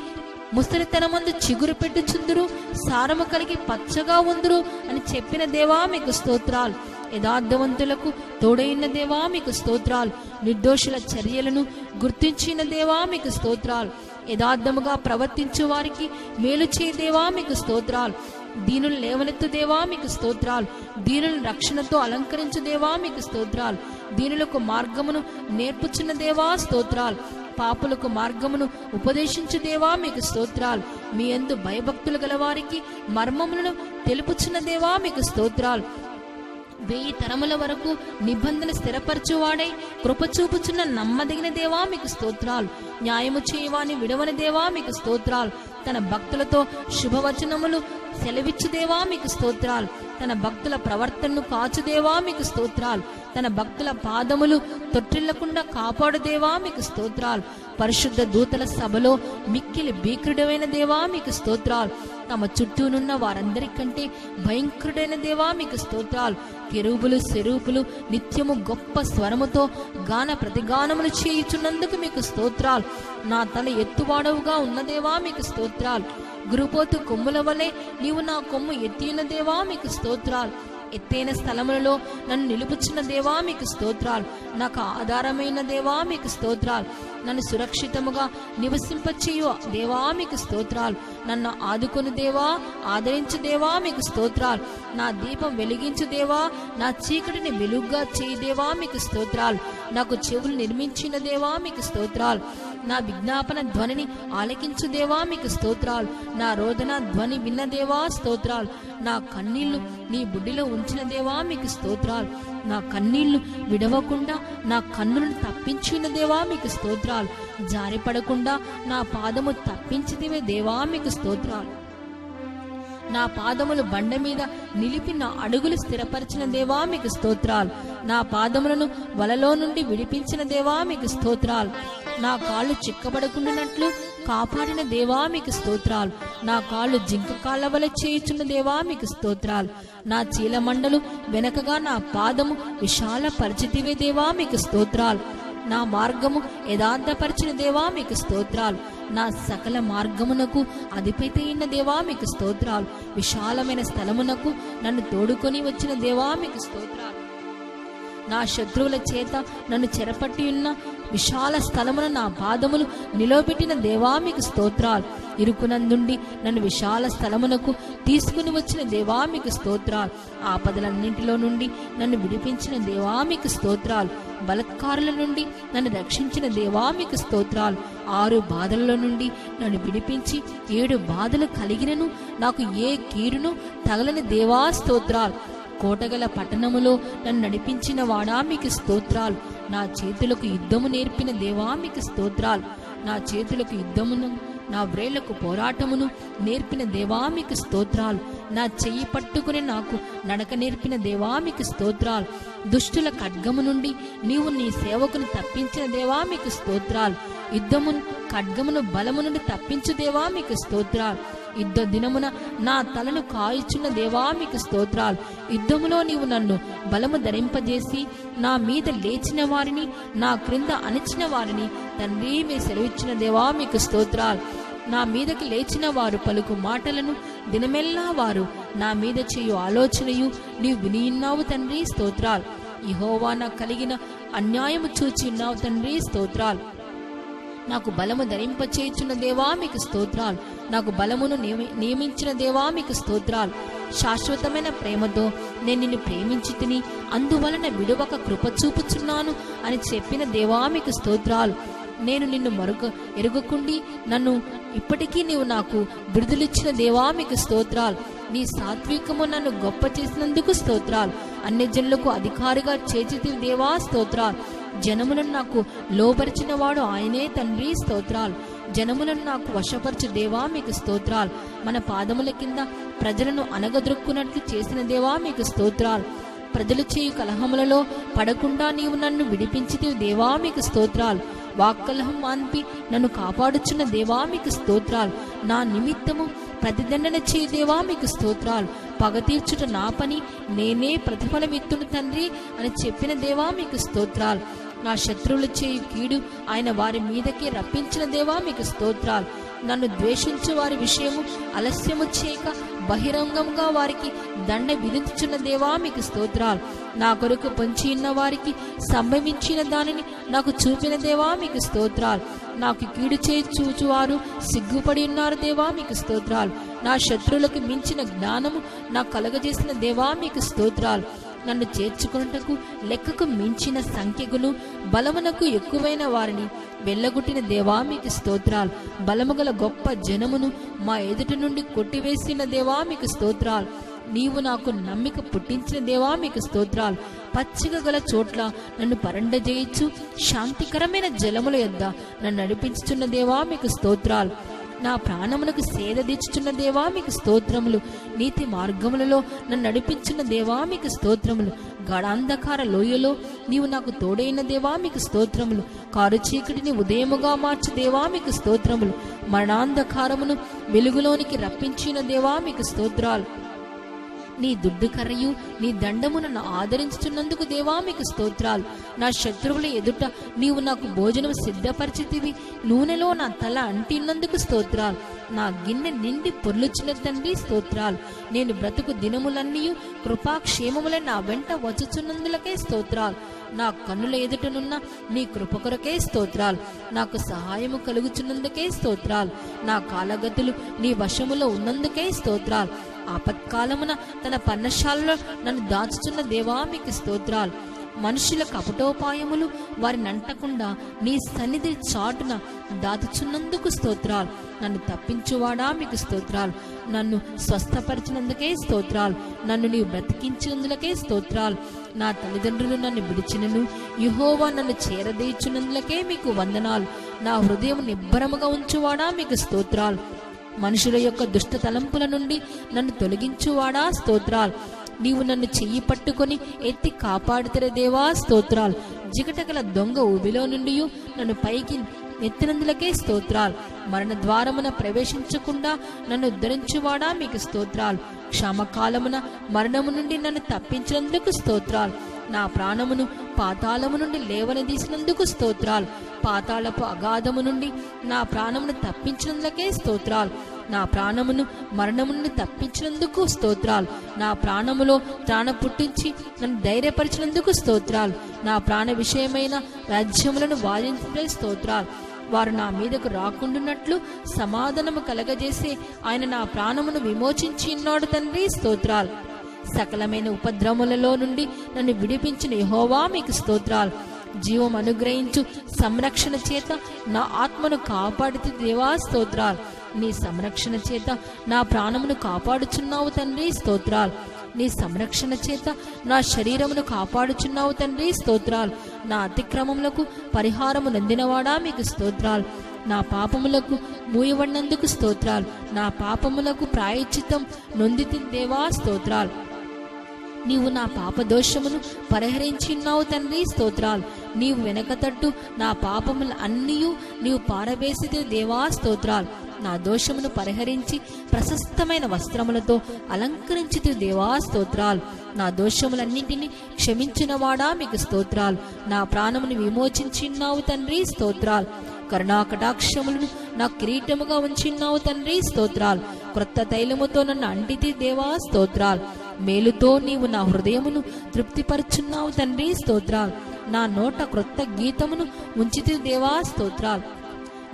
ముసలితనమందు చిగురు పెట్టుచుందురు, సారము కలిగి పచ్చగా ఉందురు అని చెప్పిన దేవా మీకు స్తోత్రాలు. యథార్థవంతులకు తోడైన దేవా మీకు స్తోత్రాలు. నిర్దోషుల చర్యలను గుర్తించిన దేవా మీకు స్తోత్రాలు. యథార్థముగా ప్రవర్తించు వారికి మేలు చేయదేవా మీకు స్తోత్రాలు. దీనులు లేవనెత్తు దేవా మీకు స్తోత్రాలు. దీనులను రక్షణతో అలంకరించు దేవా మీకు స్తోత్రాలు. దీనులకు మార్గమును నేర్పుచున్న దేవా స్తోత్రాలు. పాపులకు మార్గమును ఉపదేశించు దేవా మీకు స్తోత్రాలు. మీ యందు భయభక్తులు గల వారికి మర్మములను తెలుపుచున్న దేవా మీకు స్తోత్రాలు. 1000 తరముల వరకు నిబంధన స్థిరపరచువాడై కృపచూపుచున్న నమ్మదగిన దేవా మీకు స్తోత్రాలు. న్యాయము చేయవాని విడవని దేవా మీకు స్తోత్రాలు. తన భక్తులతో శుభవచనములు సెలవిచ్చు దేవా మీకు స్తోత్రాలు. తన భక్తుల ప్రవర్తనను కాచుదేవా మీకు స్తోత్రాలు. తన భక్తుల పాదములు తొట్టిల్లకుండా కాపాడు దేవా మీకు స్తోత్రాలు. పరిశుద్ధ దూతల సభలో మిక్కిలి భీకరుడైన దేవా మీకు స్తోత్రాలు. తమ చుట్టూనున్న వారందరికంటే భయంకరుడైన దేవా మీకు స్తోత్రాలు. కెరూబులు సెరూపులు నిత్యము గొప్ప స్వరముతో గాన ప్రతిగానములు చేయుచున్నందుకు మీకు స్తోత్రాలు. నా తల ఎత్తువాడవుగా ఉన్నదేవా మీకు స్తోత్రాలు. గురుపోతు కొమ్ముల వలె నీవు నా కొమ్ము ఎత్తిన దేవా మీకు స్తోత్రాలు. ఎత్తైన స్థలములలో నన్ను నిలుపుచున్న దేవా మీకు స్తోత్రాలు. నాకు ఆధారమైన దేవా మీకు స్తోత్రాలు. నన్ను సురక్షితముగా నివసింపచేయు దేవా మీకు స్తోత్రాలు. నన్ను ఆదుకొని దేవా, ఆదరించు దేవా మీకు స్తోత్రాలు. నా దీపం వెలిగించు దేవా, నా చీకటిని వెలుగుగా చేయి దేవా మీకు స్తోత్రాలు. నాకు చెవులు నిర్మించిన దేవా మీకు స్తోత్రాలు. నా విజ్ఞాపన ధ్వనిని ఆలకించు దేవా మీకు స్తోత్రాలు. నా రోదన ధ్వని విన్న దేవా స్తోత్రాలు. నా కన్నీళ్లు నీ బుడ్డిలో ఉంచిన దేవా మీకు స్తోత్రాలు. నా కన్నీళ్లు విడవకుండా నా కన్నులను తప్పించిన దేవా మీకు స్తోత్రాలు. జారిపడకుండా నా పాదము తప్పించితివే దేవా మీకు స్తోత్రాలు. నా పాదములు బండ మీద నిలిపి నా అడుగులు స్థిరపరిచిన దేవా మీకు స్తోత్రాలు. నా పాదములను వలలో నుండి విడిపించిన దేవా మీకు స్తోత్రాలు. నా కాళ్ళు చిక్కబడకుండానట్లు కాపాడిన దేవా మీకు స్తోత్రాలు. నా కాళ్ళు జింక కాళ్ళ వలె చేయుచున్న దేవా మీకు స్తోత్రాలు. నా చీలమండలు వెనకగా నా పాదము విశాల పరిచితివే దేవా మీకు స్తోత్రాలు. నా మార్గము యథార్థపరిచిన దేవా మీకు స్తోత్రాలు. నా సకల మార్గమునకు అధిపతి అయిన దేవా మీకు స్తోత్రాలు. విశాలమైన స్థలమునకు నన్ను తోడుకొని వచ్చిన దేవా మీకు స్తోత్రాలు. నా శత్రువుల చేత నన్ను చెరపట్టి ఉన్న విశాల స్థలమున నా పాదములు నిలవబెట్టిన దేవా మీకు స్తోత్రాలు. ఇరుకునందుండి నన్ను విశాల స్థలమునకు తీసుకుని వచ్చిన దేవా మీకు స్తోత్రాలు. ఆపదలన్నింటిలో నుండి నన్ను విడిపించిన దేవా మీకు స్తోత్రాలు. బలత్కారుల నుండి నన్ను రక్షించిన దేవా మీకు స్తోత్రాలు. 6 బాధలలో నుండి నన్ను విడిపించి 7 బాధలు కలిగినను నాకు ఏ కీడును తగలని దేవా స్తోత్రాలు. కోటగల పట్టణములో నన్ను నడిపించిన వాడా మీకు స్తోత్రాలు. నా చేతులకు యుద్ధము నేర్పిన దేవా మీకు స్తోత్రాలు. నా చేతులకు యుద్ధమును, నా వ్రేళ్లకు పోరాటమును నేర్పిన దేవా మీకు స్తోత్రాలు. నా చెయ్యి పట్టుకుని నాకు నడక నేర్పిన దేవా మీకు స్తోత్రాలు. దుష్టుల ఖడ్గము నుండి నీవు నీ సేవకును తప్పించిన దేవా మీకు స్తోత్రాలు. యుద్ధమును ఖడ్గమును బలము నుండి తప్పించు దేవా మీకు స్తోత్రాలు. యుద్ధ దినమున నా తలను కాయిచున్న దేవా మీకు స్తోత్రాలు. యుద్ధములో నీవు నన్ను బలము ధరింపజేసి నా మీద లేచిన వారిని, నా క్రింద అణిచిన వారిని తండ్రి మీ సెలవిచ్చిన దేవా మీకు స్తోత్రాలు. నా మీదకి లేచిన వారు పలుకు మాటలను దినమెల్లా వారు నా మీద చేయు ఆలోచనయు నీవు వినియున్నావు తండ్రి స్తోత్రాలు. యెహోవా నాకు కలిగిన అన్యాయము చూచి ఉన్నావు తండ్రి స్తోత్రాలు. నాకు బలము ధరింపచేయుచున్న దేవా మీకు స్తోత్రాలు. నాకు బలమును నియమించిన దేవా మీకు స్తోత్రాలు. శాశ్వతమైన ప్రేమతో నేను నిన్ను ప్రేమించి తిని అందువలన విడువక కృప చూపుచున్నాను అని చెప్పిన దేవా మీకు స్తోత్రాలు. నేను నిన్ను ఎరుగకుండి నన్ను ఇప్పటికీ నీవు నాకు విడుదలిచ్చిన దేవా మీకు స్తోత్రాలు. నీ సాత్వికము నన్ను గొప్ప చేసినందుకు స్తోత్రాలు. అన్యజనులకు అధికారిగా చేర్చితివి దేవా స్తోత్రాలు. జనములను నాకు లోబరిచిన వాడు ఆయనే తండ్రి స్తోత్రాలు. జనములను నాకు వశపరచు దేవా మీకు స్తోత్రాలు. మన పాదముల కింద ప్రజలను అనగదొక్కున్నట్లు చేసిన దేవా మీకు స్తోత్రాలు. ప్రజలు చేయు కలహములలో పడకుండా నీవు నన్ను విడిపించితివి దేవా మీకు స్తోత్రాలు. వాక్కలహం మాన్పి నన్ను కాపాడుచున్న దేవా మీకు స్తోత్రాలు. నా నిమిత్తము ప్రతిదండన చేయు దేవా మీకు స్తోత్రాలు. పగ తీర్చుట నా పని, నేనే ప్రతిఫలమిత్తును తండ్రి అని చెప్పిన దేవా మీకు స్తోత్రాలు. నా శత్రువులు చేయు కీడు ఆయన వారి మీదకే రప్పించిన దేవా మీకు స్తోత్రాలు. నన్ను ద్వేషించు వారి విషయము ఆలస్యము చేయక బహిరంగంగా వారికి దండ విధించుచున్న దేవా మీకు స్తోత్రాలు. నా కొరకు పొంచి ఉన్న వారికి సంభవించిన దానిని నాకు చూపిన దేవా మీకు స్తోత్రాలు. నాకు కీడు చేయి చూచువారు సిగ్గుపడి ఉన్నారు దేవా మీకు స్తోత్రాలు. నా శత్రువులకు మించిన జ్ఞానము నాకు కలగజేసిన దేవా మీకు స్తోత్రాలు. నన్ను చేర్చుకున్నటకు లెక్కకు మించిన సంఖ్యకును బలమునకు ఎక్కువైన వారిని వెళ్ళగొట్టిన దేవా మీకు స్తోత్రాలు. బలముగల గొప్ప జనమును మా ఎదుట నుండి కొట్టివేసిన దేవా మీకు స్తోత్రాలు. నీవు నాకు నమ్మిక పుట్టించిన దేవా మీకు స్తోత్రాలు. పచ్చిక గల చోట్ల నన్ను పరండజేయచ్చు, శాంతికరమైన జలముల యొద్ద నన్ను నడిపించుచున్న దేవా మీకు స్తోత్రాలు. నా ప్రాణమునకు సేద తీర్చుచున్న దేవా మీకు స్తోత్రములు. నీతి మార్గములలో నన్ను నడిపించున్న దేవా మీకు స్తోత్రములు. గాఢాంధకార లోయలో నీవు నాకు తోడైన దేవా మీకు స్తోత్రములు. కారు చీకటిని ఉదయముగా మార్చు దేవా మీకు స్తోత్రములు. మరణాంధకారమును వెలుగులోనికి రప్పించిన దేవా మీకు స్తోత్రాలు. నీ దుడ్డు కర్రయు నీ దండము నన్ను ఆదరించుచున్నందుకు దేవా మీకు స్తోత్రాలు. నా శత్రువుల ఎదుట నీవు నాకు భోజనం సిద్ధపరిచితివి, నూనెలో నా తల అంటినందుకు స్తోత్రాలు. నా గిన్నె నిండి పొర్లుచున్న తండ్రి స్తోత్రాలు. నేను బ్రతుకు దినములన్నీ కృపాక్షేమములే నా వెంట వచ్చుచున్నందులకే స్తోత్రాలు. నా కన్నుల ఎదుటనున్న నీ కృప కొరకే స్తోత్రాలు. నాకు సహాయము కలుగుచున్నందుకే స్తోత్రాలు. నా కాలగతులు నీ వశములో ఉన్నందుకే స్తోత్రాలు. ఆపత్కాలమున తన పర్ణశాలలో నన్ను దాచుచున్న దేవా మీకు స్తోత్రాలు. మనుషుల కపటోపాయములు వారిని అంటకుండా నీ సన్నిధి చాటున దాచుచున్నందుకు స్తోత్రాలు. నన్ను తప్పించువాడా మీకు స్తోత్రాలు. నన్ను స్వస్థపరిచినందుకే స్తోత్రాలు. నన్ను నీవు బ్రతికించినందులకే స్తోత్రాలు. నా తల్లిదండ్రులు నన్ను విడిచినను యెహోవా నన్ను చేరదీర్చున్నందులకే మీకు వందనాలు. నా హృదయం నిబ్బరముగా ఉంచువాడా మీకు స్తోత్రాలు. మనుషుల యొక్క దుష్ట తలంపుల నుండి నన్ను తొలగించువాడా స్తోత్రాలు. నీవు నన్ను చెయ్యి పట్టుకొని ఎత్తి కాపాడుతరే దేవా స్తోత్రాలు. జిగటగల దొంగ ఊబిలో నుండి నన్ను పైకి ఎత్తినందులకే స్తోత్రాలు. మరణ ద్వారమున ప్రవేశించకుండా నన్ను ఉద్ధరించువాడా మీకు స్తోత్రాలు. క్షామకాలమున మరణము నుండి నన్ను తప్పించినందుకు స్తోత్రాలు. నా ప్రాణమును పాతాళము నుండి లేవనదీసినందుకు స్తోత్రాలు. పాతాళపు అగాధము నుండి నా ప్రాణమును తప్పించినందులకే స్తోత్రాలు. నా ప్రాణమును మరణము నుండి తప్పించినందుకు స్తోత్రాలు. నా ప్రాణములో త్రాణ పుట్టించి నన్ను ధైర్యపరిచినందుకు స్తోత్రాలు. నా ప్రాణ విషయమైన రాజ్యములను వాదించే స్తోత్రాలు. వారు నా మీదకు రాకుండానట్లు సమాధానము కలగజేసి ఆయన నా ప్రాణమును విమోచించి ఉన్నాడు తండ్రి స్తోత్రాలు. సకలమైన ఉపద్రవములలో నుండి నన్ను విడిపించిన యెహోవా మీకు స్తోత్రాలు. జీవం అనుగ్రహించు సంరక్షణ చేత నా ఆత్మను కాపాడితే దేవా స్తోత్రాలు. నీ సంరక్షణ చేత నా ప్రాణమును కాపాడుచున్నావు తండ్రి స్తోత్రాలు. నీ సంరక్షణ చేత నా శరీరమును కాపాడుచున్నావు తండ్రి స్తోత్రాలు. నా అతిక్రమములకు పరిహారము నందినవాడా మీకు స్తోత్రాలు. నా పాపములకు మూయబడినందుకు స్తోత్రాలు. నా పాపములకు ప్రాయశ్చిత్తం నొందితి దేవా స్తోత్రాలు. నీవు నా పాపదోషమును పరిహరించిన్నావు తండ్రి స్తోత్రాలు. నీవు వెనకతట్టు నా పాపములు అన్నీయు నీవు పారవేసితే దేవా స్తోత్రాలు. నా దోషమును పరిహరించి ప్రశస్తమైన వస్త్రములతో అలంకరించితే దేవా స్తోత్రాలు. నా దోషములన్నింటినీ క్షమించినవాడా మీకు స్తోత్రాలు. నా ప్రాణమును విమోచించిన్నావు తండ్రి స్తోత్రాలు. కరుణా కటాక్షములను నా కిరీటముగా ఉంచిన్నావు తండ్రి స్తోత్రాలు. క్రొత్త తైలముతో నన్ను అంటితే దేవా స్తోత్రాలు. మేలుతో నీవు నా హృదయమును తృప్తిపరుచున్నావు తండ్రి స్తోత్రాలు. నా నోట క్రొత్త గీతమును ఉంచితే దేవా స్తోత్రాలు.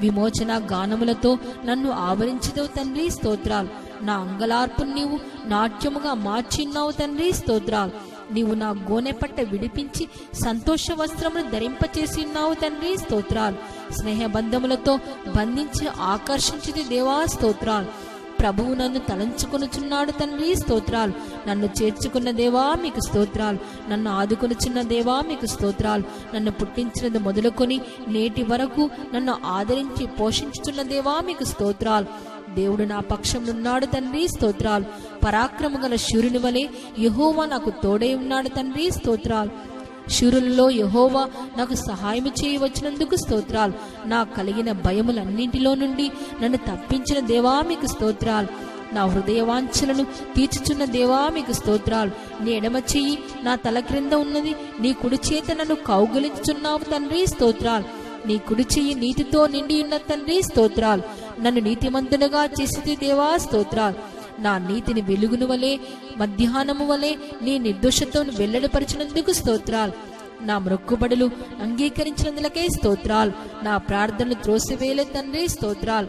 విమోచన గానములతో నన్ను ఆవరించదవు తండ్రి స్తోత్రాలు. నా అంగలార్పును నీవు నాట్యముగా మార్చిన్నావు తండ్రి స్తోత్రాలు. నీవు నా గోనెపట్ట విడిపించి సంతోష వస్త్రమును ధరింపచేసి ఉన్నావు తండ్రి స్తోత్రాలు. స్నేహబంధములతో బంధించి ఆకర్షించితే దేవా స్తోత్రాలు. ప్రభువు నన్ను తలంచుకొనుచున్నాడు తండ్రి స్తోత్రాలు. నన్ను చేర్చుకున్న దేవా మీకు స్తోత్రాలు. నన్ను ఆదుకొనుచున్న దేవా మీకు స్తోత్రాలు. నన్ను పుట్టించినది మొదలుకొని నేటి వరకు నన్ను ఆదరించి పోషించుచున్న దేవా మీకు స్తోత్రాలు. దేవుడు నా పక్షంనున్నాడు తండ్రి స్తోత్రాలు. పరాక్రమ గల శూరుని వలె యెహోవా నాకు తోడై ఉన్నాడు తండ్రి స్తోత్రాలు. శూరులలో యెహోవా నాకు సహాయం చేయవచ్చినందుకు స్తోత్రాలు. నా కలిగిన భయములన్నింటిలో నుండి నన్ను తప్పించిన దేవా మీకు స్తోత్రాలు. నా హృదయవాంఛలను తీర్చుచున్న దేవా మీకు స్తోత్రాలు. నీ ఎడమ చెయ్యి నా తల క్రింద ఉన్నది, నీ కుడి చేత నన్ను కౌగిలించుచున్నావు తండ్రి స్తోత్రాలు. నీ కుడి చెయ్యి నీతితో నిండి ఉన్న తండ్రి స్తోత్రాలు. నన్ను నీతిమంతునిగా చేసితే దేవా స్తోత్రాలు. నా నీతిని వెలుగును వలె మధ్యాహ్నము వలె నీ నిర్దోషతో వెల్లడిపరిచినందుకు స్తోత్రాలు. నా మొక్కుబడులు అంగీకరించినందులకే స్తోత్రాలు. నా ప్రార్థనలు త్రోసివేయలే తండ్రి స్తోత్రాలు.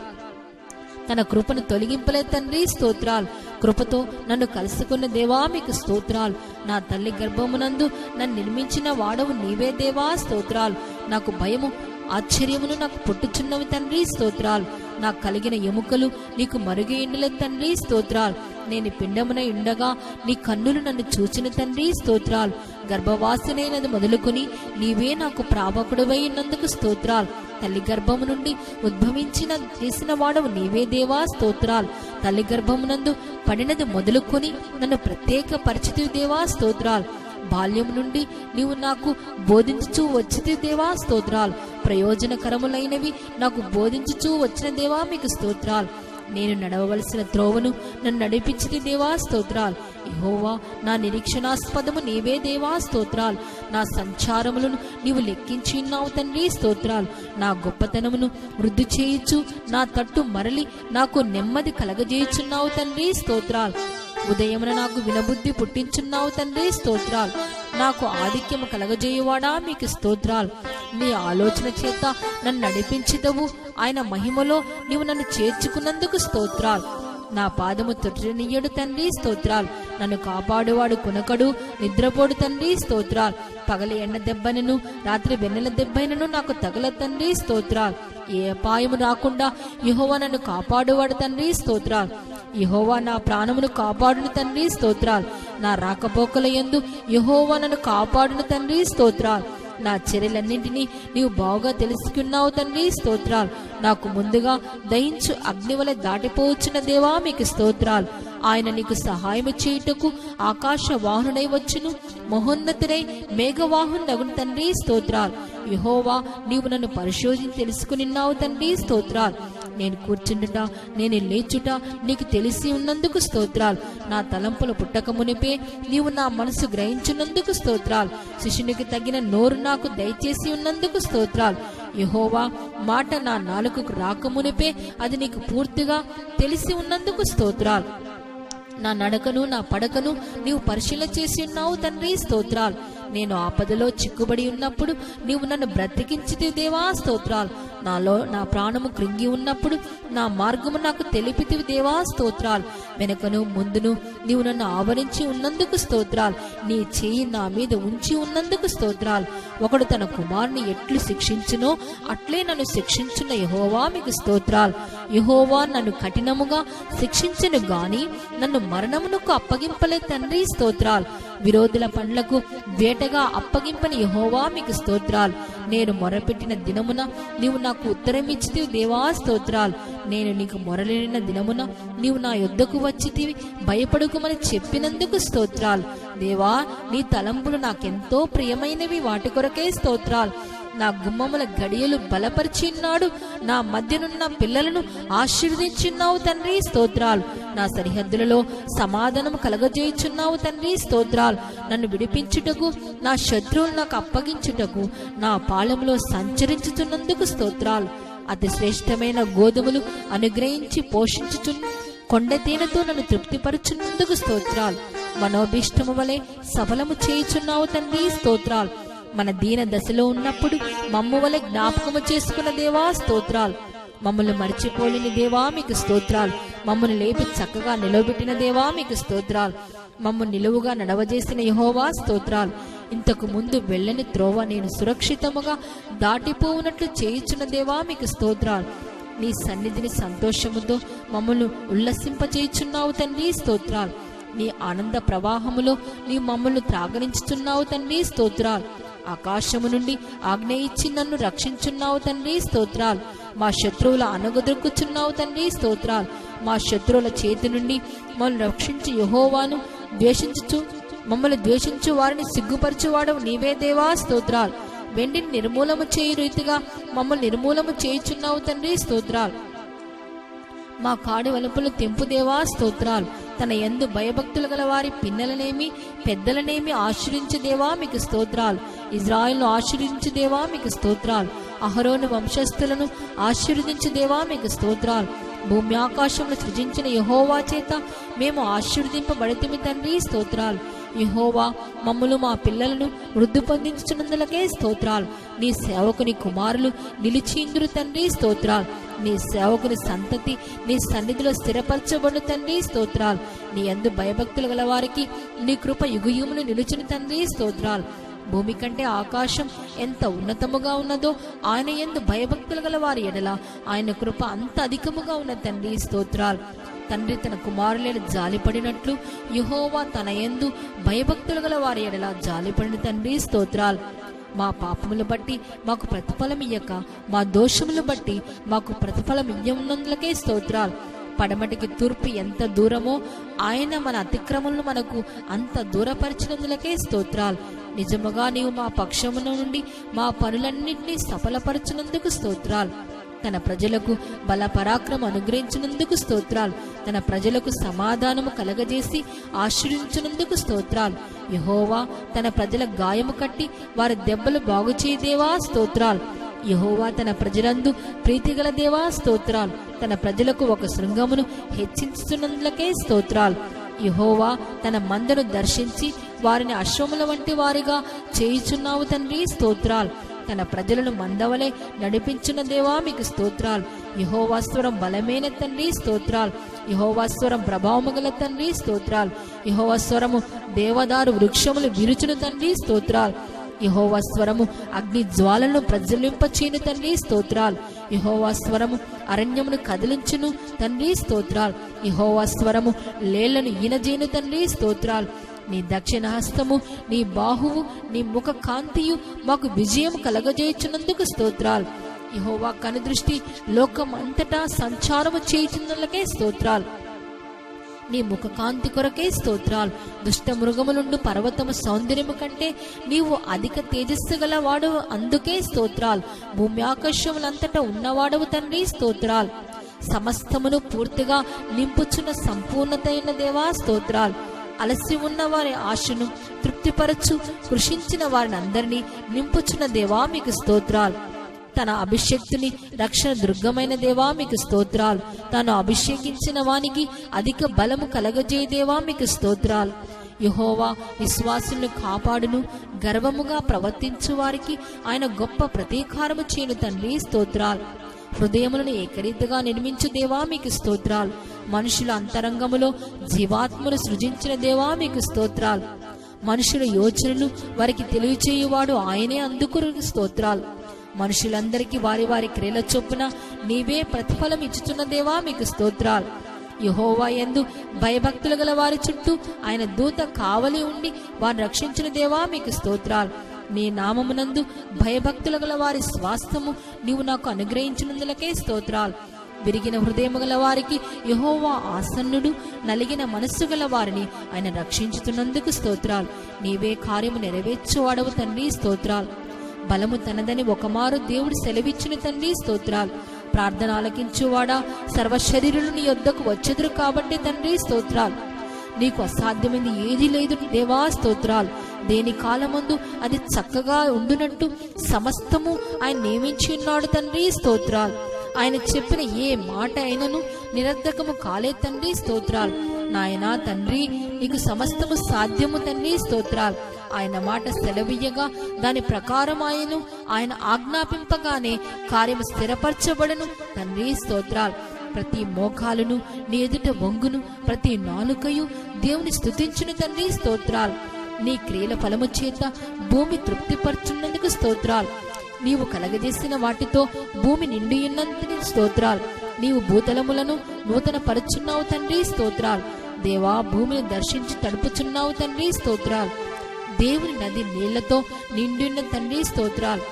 తన కృపను తొలగింపలే తండ్రి స్తోత్రాలు. కృపతో నన్ను కలుసుకున్న దేవా మీకు స్తోత్రాలు. నా తల్లి గర్భమునందు నన్ను నిర్మించిన వాడవు నీవే దేవా స్తోత్రాలు. నాకు భయము ఆశ్చర్యమును నాకు పుట్టుచున్నవి తండ్రి స్తోత్రాలు. నాకు కలిగిన ఎముకలు నీకు మరుగైండులే తండ్రి స్తోత్రాలు. నేను పిండమున ఉండగా నీ కన్నులు నన్ను చూచిన తండ్రి స్తోత్రాలు. గర్భవాసనైనది మొదలుకొని నీవే నాకు ప్రాపకుడివై ఉన్నందుకు స్తోత్రాలు. తల్లి గర్భము నుండి ఉద్భవించిన చేసిన వాడవు నీవే దేవా స్తోత్రాలు. తల్లి గర్భమునందు పడినది మొదలుకొని నన్ను ప్రత్యేక పరిచితి దేవా స్తోత్రాలు. బాల్యం నుండి నీవు నాకు బోధించుచూ వచ్చితే దేవా స్తోత్రాలు. ప్రయోజనకరములైనవి నాకు బోధించుచూ వచ్చిన దేవా మీకు స్తోత్రాలు. నేను నడవవలసిన త్రోవను నన్ను నడిపించితి దేవా స్తోత్రాలు. యెహోవా నా నిరీక్షణాస్పదము నీవే దేవా స్తోత్రాలు. నా సంచారములను నీవు లెక్కించి ఉన్నావు తండ్రి స్తోత్రాలు. నా గొప్పతనమును వృద్ధి చేయుచు నా తట్టు మరలి నాకు నెమ్మది కలగజేయుచున్నావు తండ్రి స్తోత్రాలు. ఉదయమున నాకు వినబుద్ధి పుట్టించున్నావు తండ్రి స్తోత్రాలు. నాకు ఆధిక్యము కలగజేయువాడా మీకు స్తోత్రాలు. నీ ఆలోచన చేత నన్ను నడిపించిదవు. ఆయన మహిమలో నీవు నన్ను చేర్చుకున్నందుకు స్తోత్రాలు. నా పాదము తొట్టినియ్యడు తండ్రి స్తోత్రాలు. నన్ను కాపాడువాడు కునకడు నిద్రపోడు తండ్రి స్తోత్రాలు. పగలి ఎండ దెబ్బనను రాత్రి వెన్నెల దెబ్బైనను నాకు తగల తండ్రి స్తోత్రాలు. ఏ అపాయము రాకుండా యెహోవా నన్ను కాపాడువాడు తండ్రి స్తోత్రాలు. యెహోవా నా ప్రాణమును కాపాడును తండ్రి స్తోత్రాలు. నా రాకపోకల యందు యెహోవా నన్ను కాపాడును తండ్రి స్తోత్రాలు. నా చర్యలన్నింటినీ నీవు బాగా తెలుసుకున్నావు తండ్రి స్తోత్రాలు. నాకు ముందుగా దయించు అగ్నివల దాటిపోవచ్చున్న దేవా మీకు స్తోత్రాలు. ఆయన నీకు సహాయము చేయుటకు ఆకాశ వాహనుడై వచ్చును, మహోన్నతుడై మేఘవాహనుడగును తండ్రి స్తోత్రాలు. యెహోవా నీవు నన్ను పరిశోధించి తెలుసుకునిన్నావు తండ్రి స్తోత్రాలు. నేను కూర్చుండుట నేను లేచుట నీకు తెలిసి ఉన్నందుకు స్తోత్రాలు. నా తలంపుల పుట్టక మునిపే నీవు నా మనసు గ్రహించున్నందుకు స్తోత్రాలు. శిష్యునికి తగిన నోరు నాకు దయచేసి ఉన్నందుకు స్తోత్రాలు. యెహోవా మాట నా నాలుకకు రాకమునిపే అది నీకు పూర్తిగా తెలిసి ఉన్నందుకు స్తోత్రాలు. నా నడకను నా పడకను నీవు పరిశీలన చేసి ఉన్నావు తండ్రి స్తోత్రాలు. నేను ఆపదలో చిక్కుబడి ఉన్నప్పుడు నీవు నన్ను బ్రతికించితి దేవా స్తోత్రాలు. నా ప్రాణము కృంగి ఉన్నప్పుడు నా మార్గము నాకు తెలిపితివి దేవా స్తోత్రాలు. వెనకను ముందును నీవు నన్ను ఆవరించి ఉన్నందుకు స్తోత్రాలు. నీ చేయి నా మీద ఉంచి ఉన్నందుకు స్తోత్రాలు. ఒకడు తన కుమారుని ఎట్లు శిక్షించునో అట్లే నన్ను శిక్షించున్న యెహోవా మీకు స్తోత్రాలు. యెహోవా నన్ను కఠినముగా శిక్షించను గాని నన్ను మరణమునకు అప్పగింపలే తండ్రి స్తోత్రాలు. విరోధుల పండ్లకు వేటగా అప్పగింపని యెహోవా మీకు స్తోత్రాలు. నేను మొరపెట్టిన దినమున నీవు నాకు ఉత్తరం ఇచ్చితివి దేవా స్తోత్రాలు. నేను నీకు మొరలేడిన దినమున నీవు నా యొద్దకు వచ్చితివి, భయపడుకుమని చెప్పినందుకు స్తోత్రాలు. దేవా నీ తలంపులు నాకెంతో ప్రియమైనవి, వాటి కొరకే స్తోత్రాలు. నా గుమ్మముల గడియలు బలపరిచిన్నాడు, నా మధ్యనున్న పిల్లలను ఆశీర్వదించున్నావు తండ్రి స్తోత్రాలు. నా సరిహద్దులలో సమాధానం కలగజేయుచున్నావు తండ్రి స్తోత్రాలు. నన్ను విడిపించుటకు నా శత్రువులు నాకు అప్పగించుటకు నా పాలెములో సంచరించుతున్నందుకు స్తోత్రాలు. అతి శ్రేష్టమైన గోధుమలు అనుగ్రహించి పోషించుచు కొండ తేనెతో నన్ను తృప్తిపరచున్నందుకు స్తోత్రాలు. మనోభీష్టము వలె సఫలము చేయుచున్నావు తండ్రి స్తోత్రాలు. మన దీన దశలో ఉన్నప్పుడు మమ్ము వలె జ్ఞాపకము చేసుకున్న దేవా స్తోత్రాలు. మమ్మల్ని మర్చిపోలేని దేవా మీకు స్తోత్రాలు. మమ్మల్ని లేపి చక్కగా నిలవబెట్టిన దేవా మీకు స్తోత్రాలు. మమ్మల్ని నిలువుగా నడవజేసిన యెహోవా స్తోత్రాలు. ఇంతకు ముందు వెళ్ళని త్రోవ నేను సురక్షితముగా దాటిపోవునట్లు చేయుచున్న దేవా మీకు స్తోత్రాలు. నీ సన్నిధిని సంతోషముతో మమ్మల్ని ఉల్లసింపచేయుచున్నావు తండ్రి స్తోత్రాలు. నీ ఆనంద ప్రవాహములో నీ మమ్మల్ని త్రాగనించుచున్నావు తండ్రి స్తోత్రాలు. ఆకాశము నుండి ఆజ్ఞ ఇచ్చి నన్ను రక్షించున్నావు తండ్రి స్తోత్రాలు. మా శత్రువుల అనగదొక్కుచున్నావు తండ్రి స్తోత్రాలు. మా శత్రువుల చేతి నుండి మమ్మల్ని రక్షించి యెహోవాను మమ్మల్ని ద్వేషించు వారిని సిగ్గుపరచువాడవు నీవే దేవా స్తోత్రాలు. వెండిని నిర్మూలము చేయు రీతిగా మమ్మల్ని నిర్మూలము చేయుచున్నావు తండ్రి స్తోత్రాలు. మా కాడి వలుపులు తెంపు దేవా స్తోత్రాలు. తన యందు భయభక్తులు గల వారి పిన్నలనేమి పెద్దలనేమి ఆశ్రయించు దేవా మీకు స్తోత్రాలు. ఇజ్రాయెల్ను ఆశీర్వదించు దేవా మీకు స్తోత్రాలు. అహరోను వంశస్థులను ఆశీర్వదించు దేవా మీకు స్తోత్రాలు. భూమి ఆకాశమును సృజించిన యెహోవా చేత మేము ఆశీర్వదింపబడితిమి తండ్రి స్తోత్రాలు. యెహోవా మమ్మను మా పిల్లలను వృద్ధి పొందించున్నందులకే స్తోత్రాలు. నీ సేవకుని కుమారులు నిలిచిందురు తండ్రి స్తోత్రాలు. నీ సేవకుని సంతతి నీ సన్నిధిలో స్థిరపరచబడు తండ్రి స్తోత్రాలు. నీ యందు భయభక్తులు గల వారికి నీ కృప యుగయుమును నిలుచును తండ్రి స్తోత్రాలు. భూమి కంటే ఆకాశం ఎంత ఉన్నతముగా ఉన్నదో ఆయన యందు భయభక్తులు గల వారి ఎడల ఆయన కృప అంత అధికముగా ఉన్న తండ్రి స్తోత్రాలు. తండ్రి తన కుమారులను జాలిపడినట్లు యెహోవా తన యందు భయభక్తులు గల వారి ఎడల జాలిపడిన తండ్రి స్తోత్రాలు. మా పాపములు బట్టి మాకు ప్రతిఫలం ఇయ్యక మా దోషములు బట్టి మాకు ప్రతిఫలం ఇయ్యమున్నందులకే స్తోత్రాలు. పడమటికి తూర్పు ఎంత దూరమో ఆయన మన అతిక్రమలను మనకు అంత దూరపరిచినందులకే స్తోత్రాలు. నిజముగా నీవు మా పక్షమున నుండి మా పనులన్నింటినీ సఫలపరచినందుకు స్తోత్రాలు. తన ప్రజలకు బల పరాక్రమ అనుగ్రహించినందుకు స్తోత్రాలు. తన ప్రజలకు సమాధానము కలగజేసి ఆశీర్వదించినందుకు స్తోత్రాలు. యెహోవా తన ప్రజల గాయము కట్టి వారి దెబ్బలు బాగు చేయదేవా స్తోత్రాలు. యెహోవా తన ప్రజలందు ప్రీతిగల దేవా స్తోత్రాలు. తన ప్రజలకు ఒక శృంగమును హెచ్చించుతున్నందులకే స్తోత్రాలు. యెహోవా తన మందను దర్శించి వారిని అశ్వముల వంటి వారిగా చేయుచున్నావు తండ్రి స్తోత్రాలు. తన ప్రజలను మందవలే నడిపించిన దేవా మీకు స్తోత్రాలు. యెహోవా స్వరం బలమైన తండ్రి స్తోత్రాలు. యెహోవా స్వరం ప్రభావము గల తండ్రి స్తోత్రాలు. యెహోవా స్వరము దేవదారు వృక్షములు విరుచును తండ్రి స్తోత్రాలు. యెహోవా స్వరము అగ్ని జ్వాలను ప్రజ్వలింపచేయును తండ్రి స్తోత్రాలు. యెహోవా స్వరము అరణ్యమును కదిలించును తండ్రి స్తోత్రాలు. యెహోవా స్వరము లేళ్లను ఈనజేయును తండ్రి స్తోత్రాలు. నీ దక్షిణ హస్తము, నీ బాహువు, నీ ముఖ కాంతియు మాకు విజయం కలగజేయుచున్నందుకు స్తోత్రాలు. యెహోవా కనుదృష్టి లోకం అంతటా సంచారము చేయుచున్నలకే స్తోత్రాలు. నీ ముఖ కాంతి కొరకే స్తోత్రాలు. దుష్ట మృగములుండు పర్వతము సౌందర్యము కంటే నీవు అధిక తేజస్సు గల వాడవు, అందుకే స్తోత్రాలు. భూమి ఆకాశములంతటా ఉన్నవాడవు తండ్రి స్తోత్రాలు. సమస్తమును పూర్తిగా నింపుచున్న సంపూర్ణత అయిన దేవా స్తోత్రాలు. అలసి ఉన్న వారి ఆశను తృప్తిపరచు, కృషించిన వారిని అందరినీ నింపుచున్న దేవా మీకు స్తోత్రాలు. తన అభిషేక్తుని రక్షణ దుర్గమైన దేవా మీకు స్తోత్రాలు. తాను అభిషేకించిన వానికి అధిక బలము కలగజేయదేవా మీకు స్తోత్రాలు. యెహోవా విశ్వాసులను కాపాడును, గర్వముగా ప్రవర్తించు వారికి ఆయన గొప్ప ప్రతీకారము చేయను తండ్రి స్తోత్రాలు. హృదయములను ఏకరీతిగా నిర్మించు దేవా మీకు స్తోత్రాలు. మనుషుల అంతరంగములో జీవాత్మను సృజించిన దేవా మీకు స్తోత్రాలు. మనుషుల యోచనలు వారికి తెలియచేయువాడు ఆయనే, అందుకు స్తోత్రాలు. మనుషులందరికీ వారి వారి క్రియల చొప్పున నీవే ప్రతిఫలం ఇచ్చుచున్న దేవా మీకు స్తోత్రాలు. యెహోవా యందు భయభక్తులు గల వారి చుట్టూ ఆయన దూత కావలి ఉండి వారిని రక్షించిన దేవా మీకు స్తోత్రాలు. నీ నామమునందు భయభక్తులు గల వారి స్వాస్థ్యము నీవు నాకు అనుగ్రహించినందులకే స్తోత్రాలు. విరిగిన హృదయము గల వారికి యెహోవా ఆసన్నుడు, నలిగిన మనస్సు గల వారిని ఆయన రక్షించుతున్నందుకు స్తోత్రాలు. నీవే కార్యము నెరవేర్చువాడవు తండ్రి స్తోత్రాలు. బలము తనదని ఒకమారు దేవుడు సెలవిచ్చిన తండ్రి స్తోత్రాలు. ప్రార్థన ఆలకించువాడా, సర్వశరీరులు నీ యొద్దకు వచ్చెదురు కాబట్టి తండ్రి స్తోత్రాలు. నీకు అసాధ్యమైంది ఏది లేదు దేవా స్తోత్రాలు. దేని కాలమందు అది చక్కగా ఉండునట్టు సమస్తము ఆయన నియమించి ఉన్నాడు తండ్రి స్తోత్రాలు. ఆయన చెప్పిన ఏ మాట అయినను నిరర్ధకము కాలే తండ్రి స్తోత్రాలు. నాయనా తండ్రి, నీకు సమస్తము సాధ్యము తండ్రి స్తోత్రాలు. ఆయన మాట సెలవీయగా దాని ప్రకారం ఆయన ఆజ్ఞాపింపగానే కార్యము స్థిరపరచబడను తండ్రి స్తోత్రాలు. ప్రతి మోకాలును నీ ఎదుట వంగును, ప్రతి నాలుకయు దేవుని స్తుతించును తండ్రి స్తోత్రాలు. నీ క్రియల ఫలము చేత భూమి తృప్తిపరచున్నందుకు స్తోత్రాలు. నీవు కలగజేసిన వాటితో భూమి నిండియున్నందుకు స్తోత్రాలు. నీవు భూతలములను నూతన పరుచున్నావు తండ్రి స్తోత్రాలు. దేవా, భూమిని దర్శించి తడుపుచున్నావు తండ్రి స్తోత్రాలు. దేవుని నది నీళ్లతో నిండిన్న తండ్రి స్తోత్రాలు.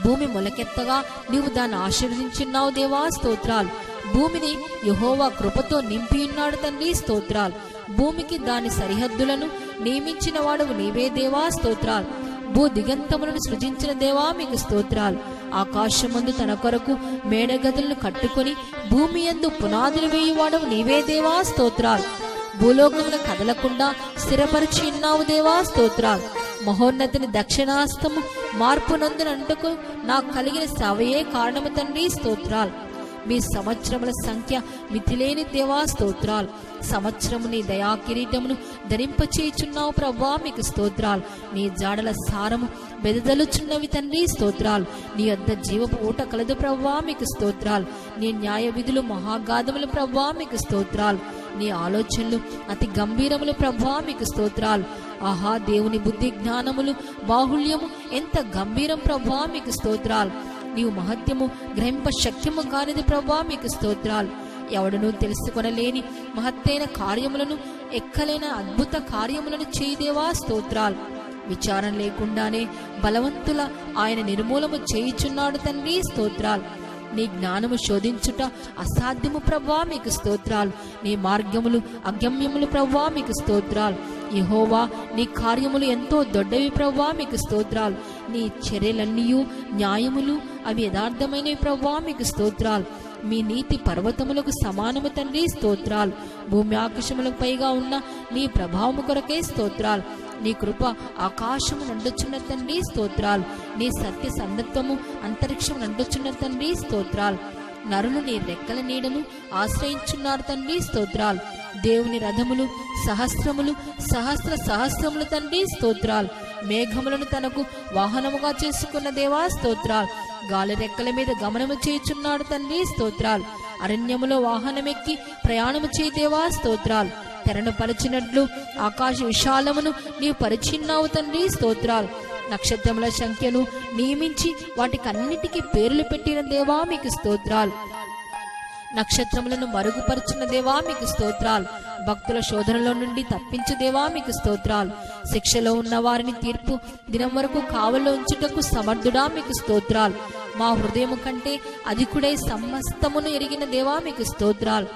భూమి మొలకెత్తగా నీవు దాన్ని ఆశీర్వదించున్నావు దేవా స్తోత్రాలు. భూమిని యెహోవా కృపతో నింపియున్నాడు తండ్రి స్తోత్రాలు. భూమికి దాని సరిహద్దులను నియమించిన వాడవు నీవే దేవా స్తోత్రాలు. భూ దిగంతములను సృజించిన దేవా మీకు స్తోత్రాలు. ఆకాశమందు తన కొరకు మేడగదులను కట్టుకొని భూమి యందు పునాదులు వేయువాడవు నీవే దేవా స్తోత్రాలు. భూలోకమును కదలకుండా స్థిరపరిచి ఉన్నావు దేవా స్తోత్రాలు. మహోన్నతిని దక్షిణాస్తము మార్పు నందునంటకు నాకు కలిగిన సేవయే కారణము తండ్రి స్తోత్రాలు. మీ సంవత్సరముల సంఖ్య మితిలేని దేవా స్తోత్రాలు. సంవత్సరము నీ దయా కిరీటమును ధరింపచేయుచున్నావు ప్రభువా మీకు స్తోత్రాలు. నీ జాడల సారము బెదదలుచున్నవి తండ్రి స్తోత్రాలు. నీ యొద్ద జీవపు ఊట కలదు ప్రభువా మీకు స్తోత్రాలు. నీ న్యాయ విధులు మహాగాధములు ప్రభువా మీకు స్తోత్రాలు. నీ ఆలోచనలు అతి గంభీరములు ప్రభువా మీకు స్తోత్రాలు. ఆహా, దేవుని బుద్ధి జ్ఞానములు బాహుళ్యము ఎంత గంభీరం ప్రభువా మీకు స్తోత్రాలు. నీవు మహత్యము గ్రహింప శక్యము కానిది ప్రభువా మీకు స్తోత్రాలు. ఎవడనూ తెలుసుకొనలేని మహత్తైన కార్యములను, ఎక్కలేని అద్భుత కార్యములను చేయదేవా స్తోత్రాలు. విచారం లేకుండానే బలవంతుల ఆయన నిర్మూలము చేయుచున్నాడు తండ్రి స్తోత్రాలు. నీ జ్ఞానము శోధించుట అసాధ్యము ప్రభువా మీకు స్తోత్రాలు. నీ మార్గములు అగమ్యములు ప్రభువా మీకు స్తోత్రాలు. యెహోవా నీ కార్యములు ఎంతో దొడ్డవి ప్రభువా, మీకు స్తోత్రాలు. నీ చర్యలన్నీయు న్యాయములు, అవి యథార్థమైనవి ప్రభువా, మీకు స్తోత్రాలు. మీ నీతి పర్వతములకు సమానము తండ్రి, స్తోత్రాలు. భూమి ఆకాశములకు పైగా ఉన్న నీ ప్రభావము కొరకే స్తోత్రాలు. నీ కృప ఆకాశము నండుచున్న తండ్రి, స్తోత్రాలు. నీ సత్య సన్నత్వము అంతరిక్షము నండుచున్న తండ్రి, స్తోత్రాలు. నరులు నీ రెక్కల నీడను ఆశ్రయించున్నారు తండ్రి, స్తోత్రాలు. దేవుని రథములు సహస్రములు, సహస్రములు తండ్రి, స్తోత్రాలు. మేఘములను తనకు వాహనముగా చేసుకున్న దేవా, స్తోత్రాలు. గాలి రెక్కల మీద గమనము చేయుచున్నాడు తండ్రి, స్తోత్రాలు. అరణ్యములో వాహనమెక్కి ప్రయాణము చేయదేవా, స్తోత్రాలు. తెరను పరిచినట్లు ఆకాశ విశాలమును నీవు పరిచిన్నావు తండ్రి, స్తోత్రాలు. నక్షత్రముల సంఖ్యను నియమించి వాటికన్నిటికీ పేర్లు పెట్టిన దేవా, మీకు స్తోత్రాలు. నక్షత్రములను మరుగుపరుచిన దేవా, మీకు స్తోత్రాలు. భక్తుల శోధనలో నుండి తప్పించు దేవా, మీకు స్తోత్రాలు. శిక్షలో ఉన్న వారిని తీర్పు దినం వరకు కావల్లో ఉంచుటకు సమర్థుడా, మీకు స్తోత్రాలు. మా హృదయము కంటే అధికుడై సమస్తమును ఎరిగిన దేవా, మీకు స్తోత్రాలు.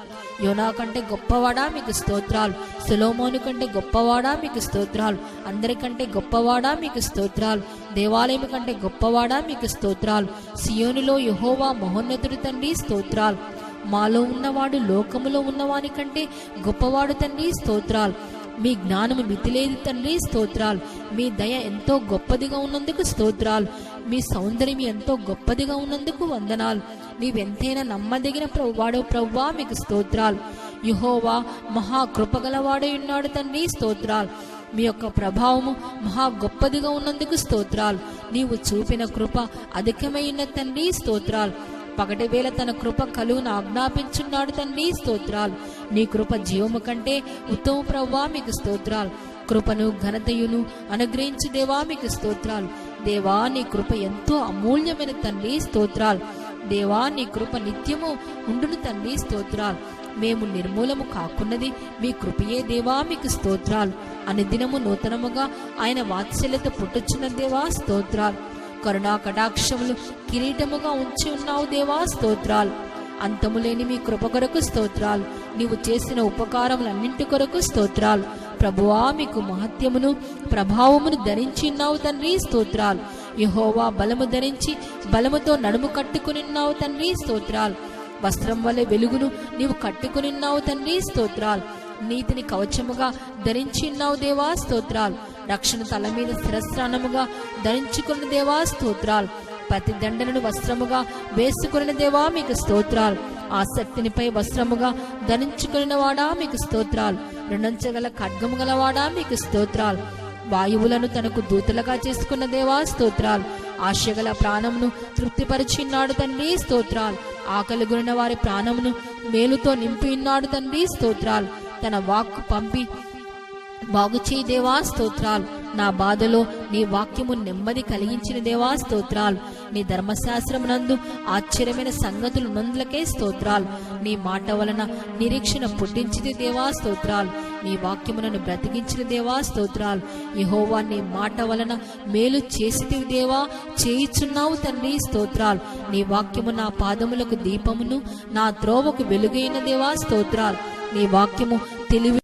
యోనా కంటే గొప్పవాడా, మీకు స్తోత్రాలు. సొలొమోను కంటే గొప్పవాడా, మీకు స్తోత్రాలు. అందరికంటే గొప్పవాడా, మీకు స్తోత్రాలు. దేవాలయం కంటే గొప్పవాడా, మీకు స్తోత్రాలు. సియోనులో యెహోవా మహోన్నతుడు తండ్రి, స్తోత్రాలు. మాలో ఉన్నవాడు లోకములో ఉన్నవాని కంటే గొప్పవాడు తండ్రి, స్తోత్రాలు. మీ జ్ఞానము మితిలేదు తండ్రి, స్తోత్రాలు. మీ దయ ఎంతో గొప్పదిగా ఉన్నందుకు స్తోత్రాలు. మీ సౌందర్యం ఎంతో గొప్పదిగా ఉన్నందుకు వందనాలు. నీవెంతైనా నమ్మదగిన వాడో ప్రభువా, మీకు స్తోత్రాలు. యెహోవా మహా కృపగలవాడై ఉన్నాడు తండ్రి, స్తోత్రాలు. మీ యొక్క ప్రభావము మహా గొప్పదిగా ఉన్నందుకు స్తోత్రాలు. నీవు చూపిన కృప అధికమైన తండ్రి, స్తోత్రాలు. పగటి వేళ తన కృప కలుగును ఆజ్ఞాపించున్నాడు తండ్రి, స్తోత్రాలు. నీ కృప జీవము కంటే ఉత్తమ ప్రభువా, మీకు స్తోత్రాలు. కృపను ఘనతయును అనుగ్రహించు దేవా, మీకు స్తోత్రాలు. దేవా నీ కృప ఎంతో అమూల్యమైన తండ్రి, స్తోత్రాలు. దేవా నీ కృప నిత్యము ఉండును తండ్రి, స్తోత్రాలు. మేము నిర్మూలము కాకున్నది మీ కృపయే దేవా, మీకు స్తోత్రాలు. అనుదినము నూతనముగా ఆయన వాత్సల్యత పుట్టుచున్న దేవా, స్తోత్రాలు. కరుణా కటాక్షములు కిరీటముగా ఉంచి ఉన్నావు దేవా, స్తోత్రాలు. అంతములేని మీ కృప కొరకు స్తోత్రాలు. నీవు చేసిన ఉపకారములన్నింటి కొరకు స్తోత్రాలు. ప్రభువా మీకు మహత్యమును ప్రభావమును ధరించి ఉన్నావు తండ్రి, స్తోత్రాలు. యెహోవా బలము ధరించి బలముతో నడుము కట్టుకునిన్నావు తండ్రి, స్తోత్రాలు. వస్త్రం వలె వెలుగును నీవు కట్టుకునిన్నావు తండ్రి, స్తోత్రాలు. నీతిని కవచముగా ధరించి ఉన్నావు దేవా, స్తోత్రాలు. రక్షణ తల మీద శిరస్త్రాణముగా ధరించుకున్న దేవా, స్తోత్రాలు. ప్రతి దండనను వస్త్రముగా వేసుకున్న దేవా, మీకు స్తోత్రాలు. ఆసక్తినిపై వస్త్రముగా ధరించుకున్న వాడా, మీకు స్తోత్రాలు. రెండంచెగల ఖడ్గము గలవాడా, మీకు స్తోత్రాలు. వాయువులను తనకు దూతలుగా చేసుకున్న దేవా, స్తోత్రాలు. ఆశగల ప్రాణమును తృప్తిపరిచిన్నాడు తండ్రి, స్తోత్రాలు. ఆకలి గురిన వారి ప్రాణమును మేలుతో నింపి ఉన్నాడు తండ్రి, స్తోత్రాలు. తన వాక్కు పంపి బాగు చేయి దేవా, స్తోత్రాలు. నా బాధలో నీ వాక్యము నెమ్మది కలిగించిన దేవా, స్తోత్రాలు. నీ ధర్మశాస్త్రమునందు ఆశ్చర్యమైన సంగతులు నందులకే స్తోత్రాలు. నీ మాట వలన నిరీక్షణ పుట్టించిన దేవా, స్తోత్రాలు. నీ వాక్యములను బ్రతికించిన దేవా, స్తోత్రాలు. యెహోవా నీ మాట వలన మేలు చేసితివి దేవా, చేయిచున్నావు తండ్రి, స్తోత్రాలు. నీ వాక్యము నా పాదములకు దీపమును నా త్రోవకు వెలుగైన దేవా, స్తోత్రాలు. నీ వాక్యము తెలివి